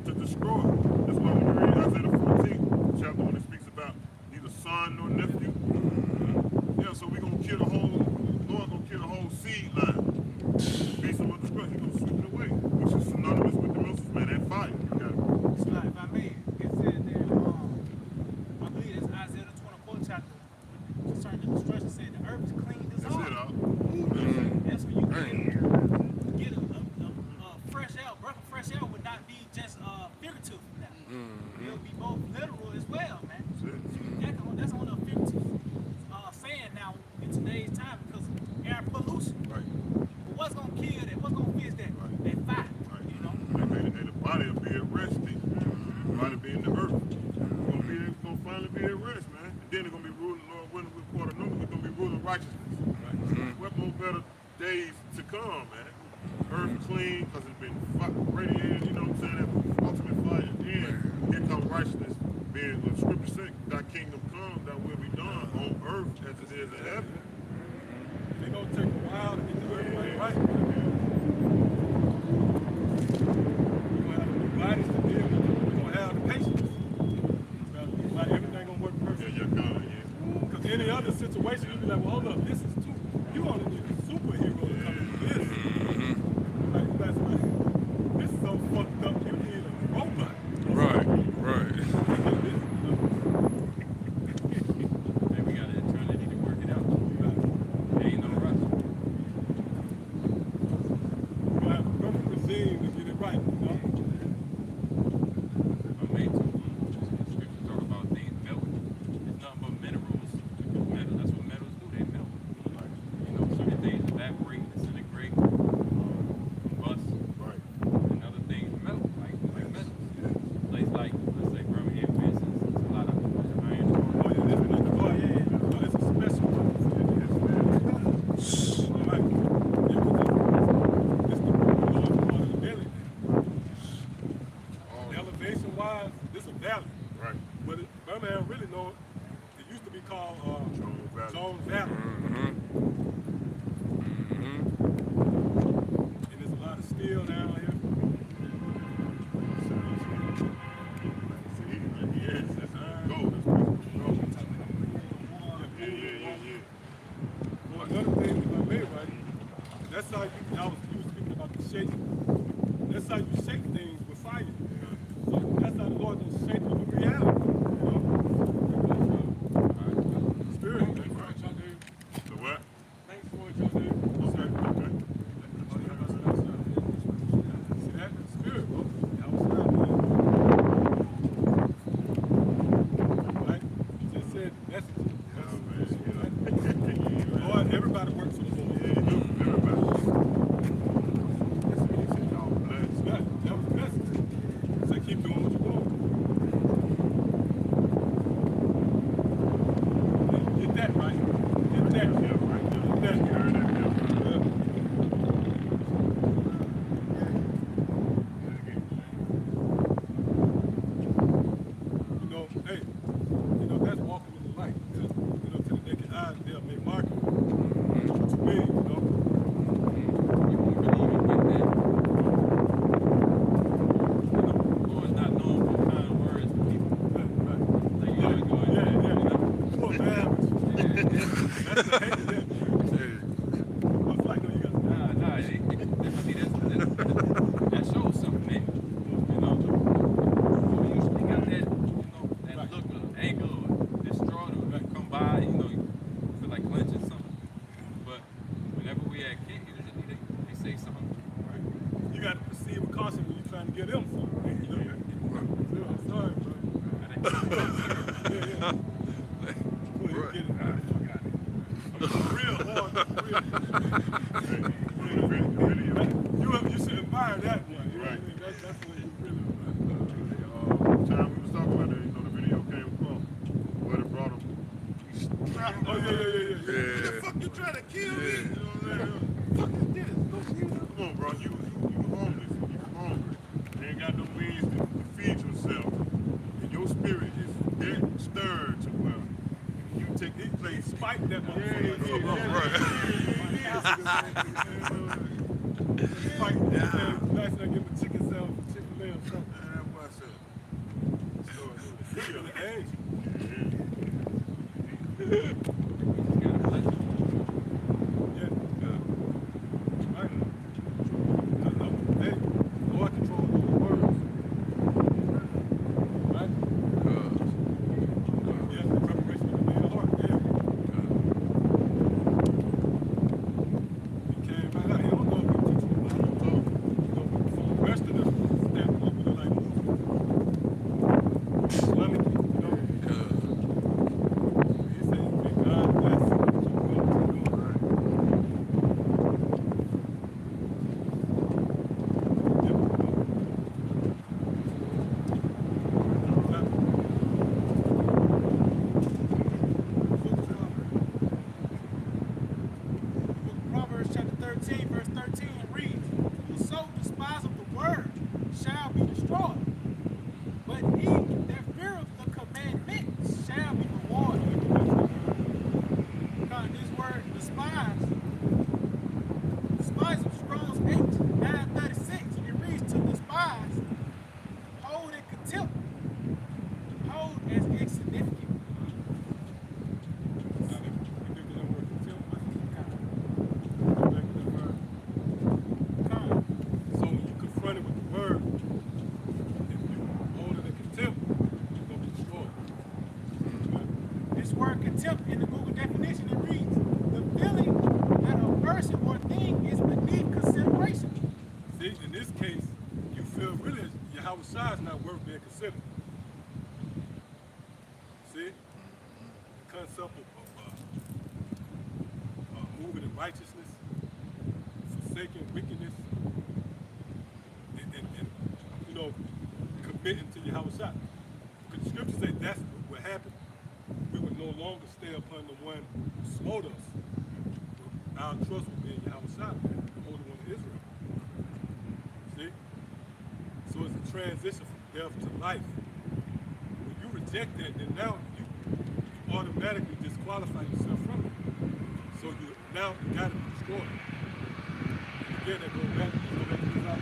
to destroy. That's why when you read Isaiah 14 chapter, when it speaks about neither son nor nephew. Yeah, so we're going to kill the whole, Lord going to kill the whole seed line. Be some of the destruction. He's going to sweep it away, which is synonymous with the missiles, man. That fire. You got it. It's like, if I may, it says there, I believe it's Isaiah the 24th chapter, concerning the destruction, said the earth is clean That's dissolved. it, That's when you get a fresh air, breath of fresh air would not be just figurative now. It'll be both literal as well, man. That's on the figurative saying now in today's time because of air pollution. Right. But what's going to kill that? What's going to fix that? Right. That fire, Right. you know? And the body will be at rest. The body be in the earth. It's going to finally be at rest, man. And then they're going to be ruling, Lord, when we're quarter number, we're going to be ruling righteousness. Right. What more better days to come, man? Earth clean because it's been radiated, you know what I'm saying? That ultimate fire. And here comes righteousness. Being the scripture said, thy kingdom come, thy will be done on earth as it is in heaven. It's going to take a while to get the everybody right. We're going to have the bodies to deal with it. We're going to have the patience. Like everything going to work perfect. Because any other situation, you'd be like, well, hold up, this is too. You only need a superhero to come and do this. Like, that's like, this is so fucked up, you need a robot. Right. And we got an eternity to work it out. There ain't no rush. You have a perfect regime to get it right, you know? I'm made to. Scripture talk about things melting. It's nothing but minerals. Metal, that's what metals do. They melt. You know, certain things evaporate, disintegrate, combust. Right. And other things melt, like metals. Place like, let's say Birmingham, for instance, there's a lot of iron. Oh, yeah, this is another part. Yeah. Oh, it's a special one. Right. It's the Lord's part of the belly. Elevation-wise, this is a valley. Right. But Birmingham really know it used to be called Jones Valley. Jones Valley. And there's a lot of steel down here. Well, another thing if I may, right? That's how you were speaking about the shaking. That's how you shake things with fire. So that's how the Lord will shake you with reality. You know? Spirit. Thanks for what y'all do. The what? Thanks for what y'all do. for the Lord. Yeah, you do. Everybody. That's what he said, y'all blessed. That was the message. So keep doing what you're doing. Get that right. Get that. Yeah, right. Get that. You heard that, yeah. Hey, that's walking in the light. To the naked eye, they'll make market. To me, We won't believe it like that. The Lord is not known for kind words to people. right. Like you always go in there, Yeah. you know? Poor average. Yeah. That's the hate. Yeah. Looks like, no, you got Nah, I mean, that shows something, man. You know, when you speak out that, that look of anger or distraught or come by, you feel like clenching something. But whenever we at camp, usually they say something. right. You got to perceive with caution when you're trying to get them something. I'm sorry, bro. Yeah. Right. Get it. Real hard. You should admire that one. Right. That's what you really admire. Time we was talking about that, the video came across where they brought him. Oh, yeah. What the fuck you trying to kill me? You know what I'm saying? Fuck is this? Come on, bro. You homeless. You hungry. You ain't got no means to feed yourself. And your spirit is that stirred to well. You take this place. Spike that Yeah, motherfucker. right. Spike that. Last night, give a chicken sandwich, chicken leg or something. That's what I said. Look at the age. You gotta bless them. Yeah. Right. Hey, Lord control the words. Right? Yeah, the preparation of the man heart. Yeah. He came right out. He don't know if he teach you about it. For the rest of us, that people are like moving. Islamic, he said, may God bless you. Proverbs chapter 13, verse 13 reads, "Whoso despiseth the word shall be destroyed, but he that feareth the commandment shall be rewarded." Because this word despise of Strong's H936, and it reads to despise, hold in contempt, hold as insignificant. So when you confront it with the word, if you hold it in contempt, you're going to be destroyed. This word contempt in the Google definition, it reads, the feeling that a person or thing is beneath consideration. See, in this case, you feel really Yahawashi is not worth being considered. See? The concept of moving in righteousness, forsaking wickedness, and committing to Yahawashi. Because the scriptures say that's what happened. We would no longer stay upon the one who smote us. Our trust would be in Yahawashi, the Holy One of Israel. See? So it's a transition from death to life. When you reject that, then now you automatically disqualify yourself from it. So you got to be destroyed. And again, that goes back to this out.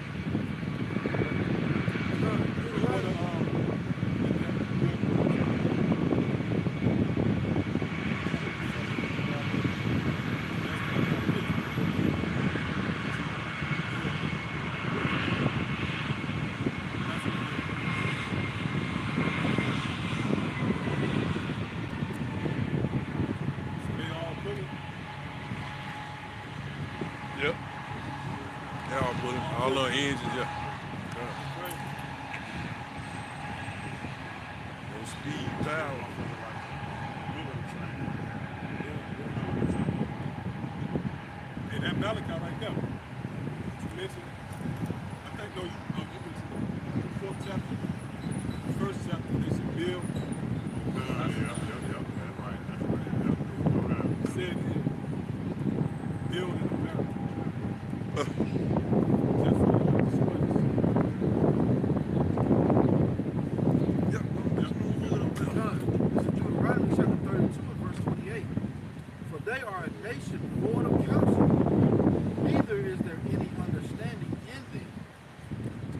Yep. Yeah, all bullet. All little engines, yeah. No speed, power. And that Malachi right there, you mentioned, I think, no, you mentioned the 4th chapter, the 1st chapter, they should build. That's right. Yep. Said here, build in America. Just for This is Deuteronomy chapter 32 and verse 28. For they are a nation void of counsel, neither is there any understanding in them.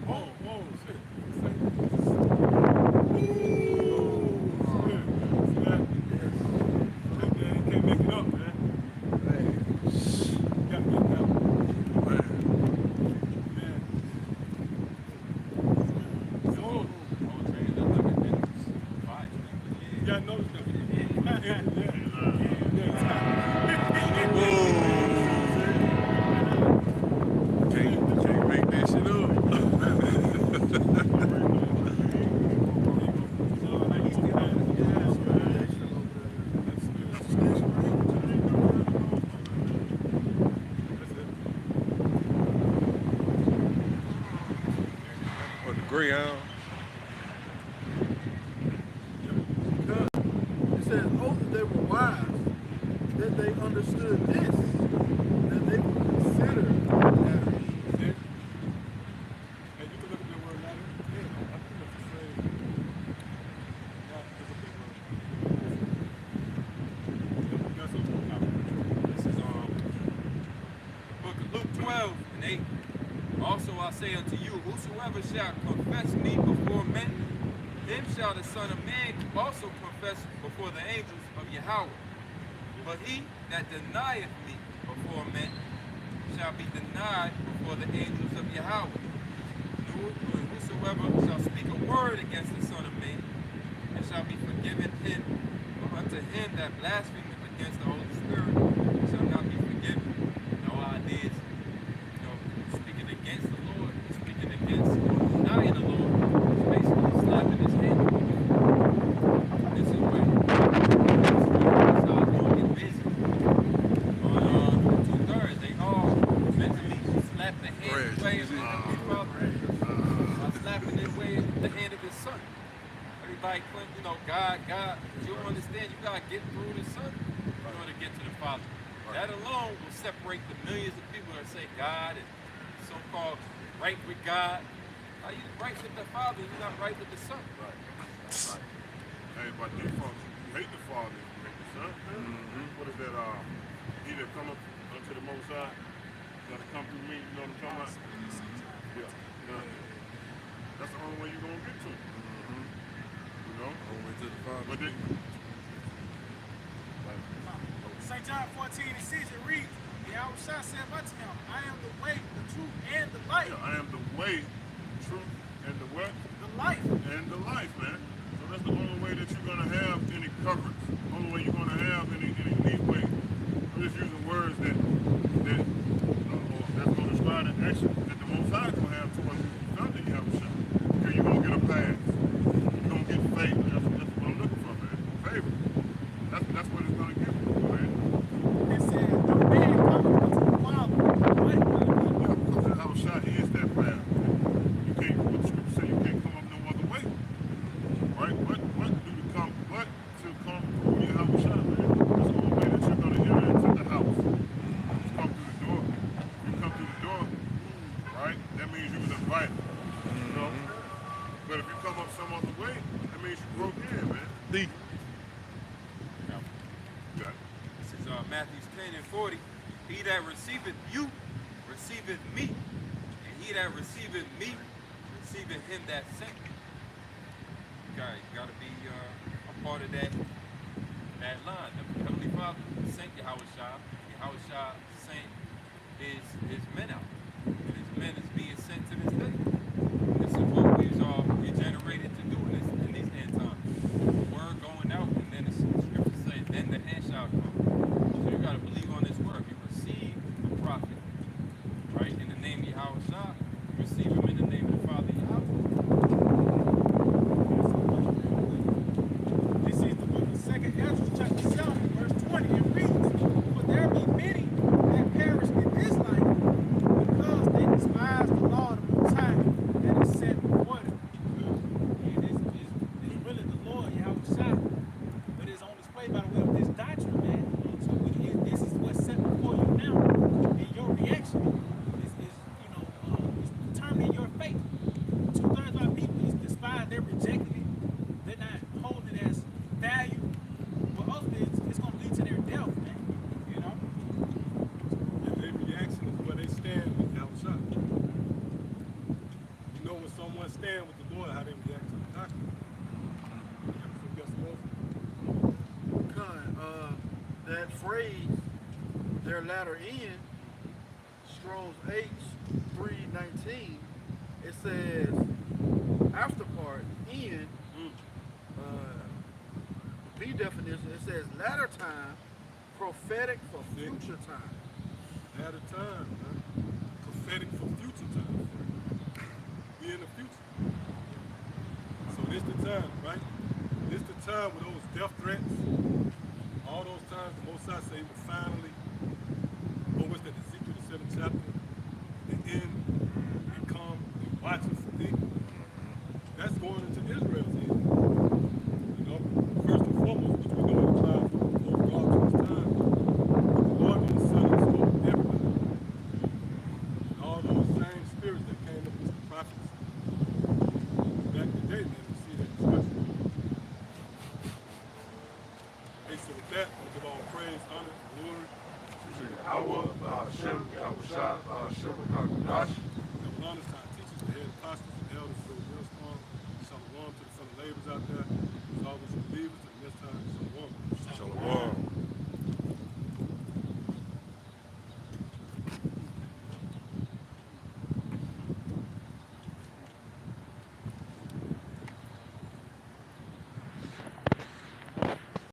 Whoa, shit. Can't make it up, man. You gotta get that one. Man. You gotta notice that. Can't make that shit up. Or the Greyhound. It says, oh, that they were wise, that they understood this, that they would consider that. Hey, you can look at the word ladder. Yeah, I think that's the same. Yeah, it's a big word. That's a This is book of Luke 12 and 8. Also I say unto you, whosoever shall confess me before men, him shall the Son of Man also confess before the angels of Yahawah. But he that denieth me before men shall be denied before the angels of Yahawah. And whosoever shall speak a word against the Son of Man, it shall be forgiven him. But unto him that blasphemeth against the Holy Spirit shall not be forgiven. No ideas, speaking against the Lord, speaking against denying the Lord, it's basically slapping his hand. This is what it's all get busy. On 2/3, they all mentally slap the hand away of his Heavenly Father by slapping the hand of his Son. Everybody claims, God, but you don't understand, you gotta get through the Son in order to get to the Father. That alone will separate the millions of people that say God and so-called right with God. Are you right with the Father? You're not right with the Son. Right. Hey, by default, you hate the Father if you hate the Son. What is that? He that come up unto the Most High, gotta come through me. You know what I'm talking about? Yeah. That's the only way you're gonna get to it. You know? Only to the Father. But then, St. John 14 and 6, it reads, Yahawashi said unto him, I am the way, the truth, and the life. I am the way, truth, and the what? The life. And the life, man. So that's the only way that you're gonna have any coverage. The only way you're gonna have any leeway. I'm just using words that's gonna describe the action that the Most High gonna have towards you under Yahawashi. Because you're gonna get a pass. You're gonna get favor. That's what I'm looking for, man. Favor. That's what it's gonna give you, man. It says, the man cometh unto the Father. What? Yeah, because Yahawashi is that path. You can't, what the scripture say, you can't come up no other way. Right? What do you come, but to come through Yahawashi, man? That's the only way that you're gonna enter into the house. Just come through the door. You come through the door, right? That means you was invited. You know? But if you come up some other way, that means you broke in, man. Deep. Yeah. This is Matthew 10 and 40. He that receiveth you, receiveth me. And he that receiveth me, receiveth him that sent me. You gotta be a part of that line. The Heavenly Father sent Yahawashi. Yahawashi sent his men out. And his men is being sent to this day. This is what we've all regenerated to do in these end times. The word going out, and then the scripture says, then the end shall come. So you got to believe on this word. You receive the prophet, right? In the name of Yahawashi, you receive him in the name of the Father Yahawah. This is the book of 2 Ezra, chapter 7, verse 20. It reads, for there be many that perish in stand with the Lord, how they react to the doctrine. That phrase, their latter end, Strong's H 319, it says, after part, end, B definition, it says latter time, prophetic for future time. Latter time, man. Prophetic for future time. We in the future. So this the time, right? This the time with those death threats, all those times the Most High say he will finally, what's that, Ezekiel the 7th chapter, the end and come and watch it for thee. That's going into Israel's end. You know, first and foremost, which we know in the clouds over God to his time, the Lord and the Son and the Spirit of everybody. And all those same spirits that came up with the prophets back in the day, man, we see that discussion. Hey, so with that, we give all praise, honor, glory. Yahawah, Sham, Yahawashi, Sham, Qadash. And we'll honor our teachers, the head apostles, and elders, so real strong. Shalom to the son of labors out there. As always, believers, and this time,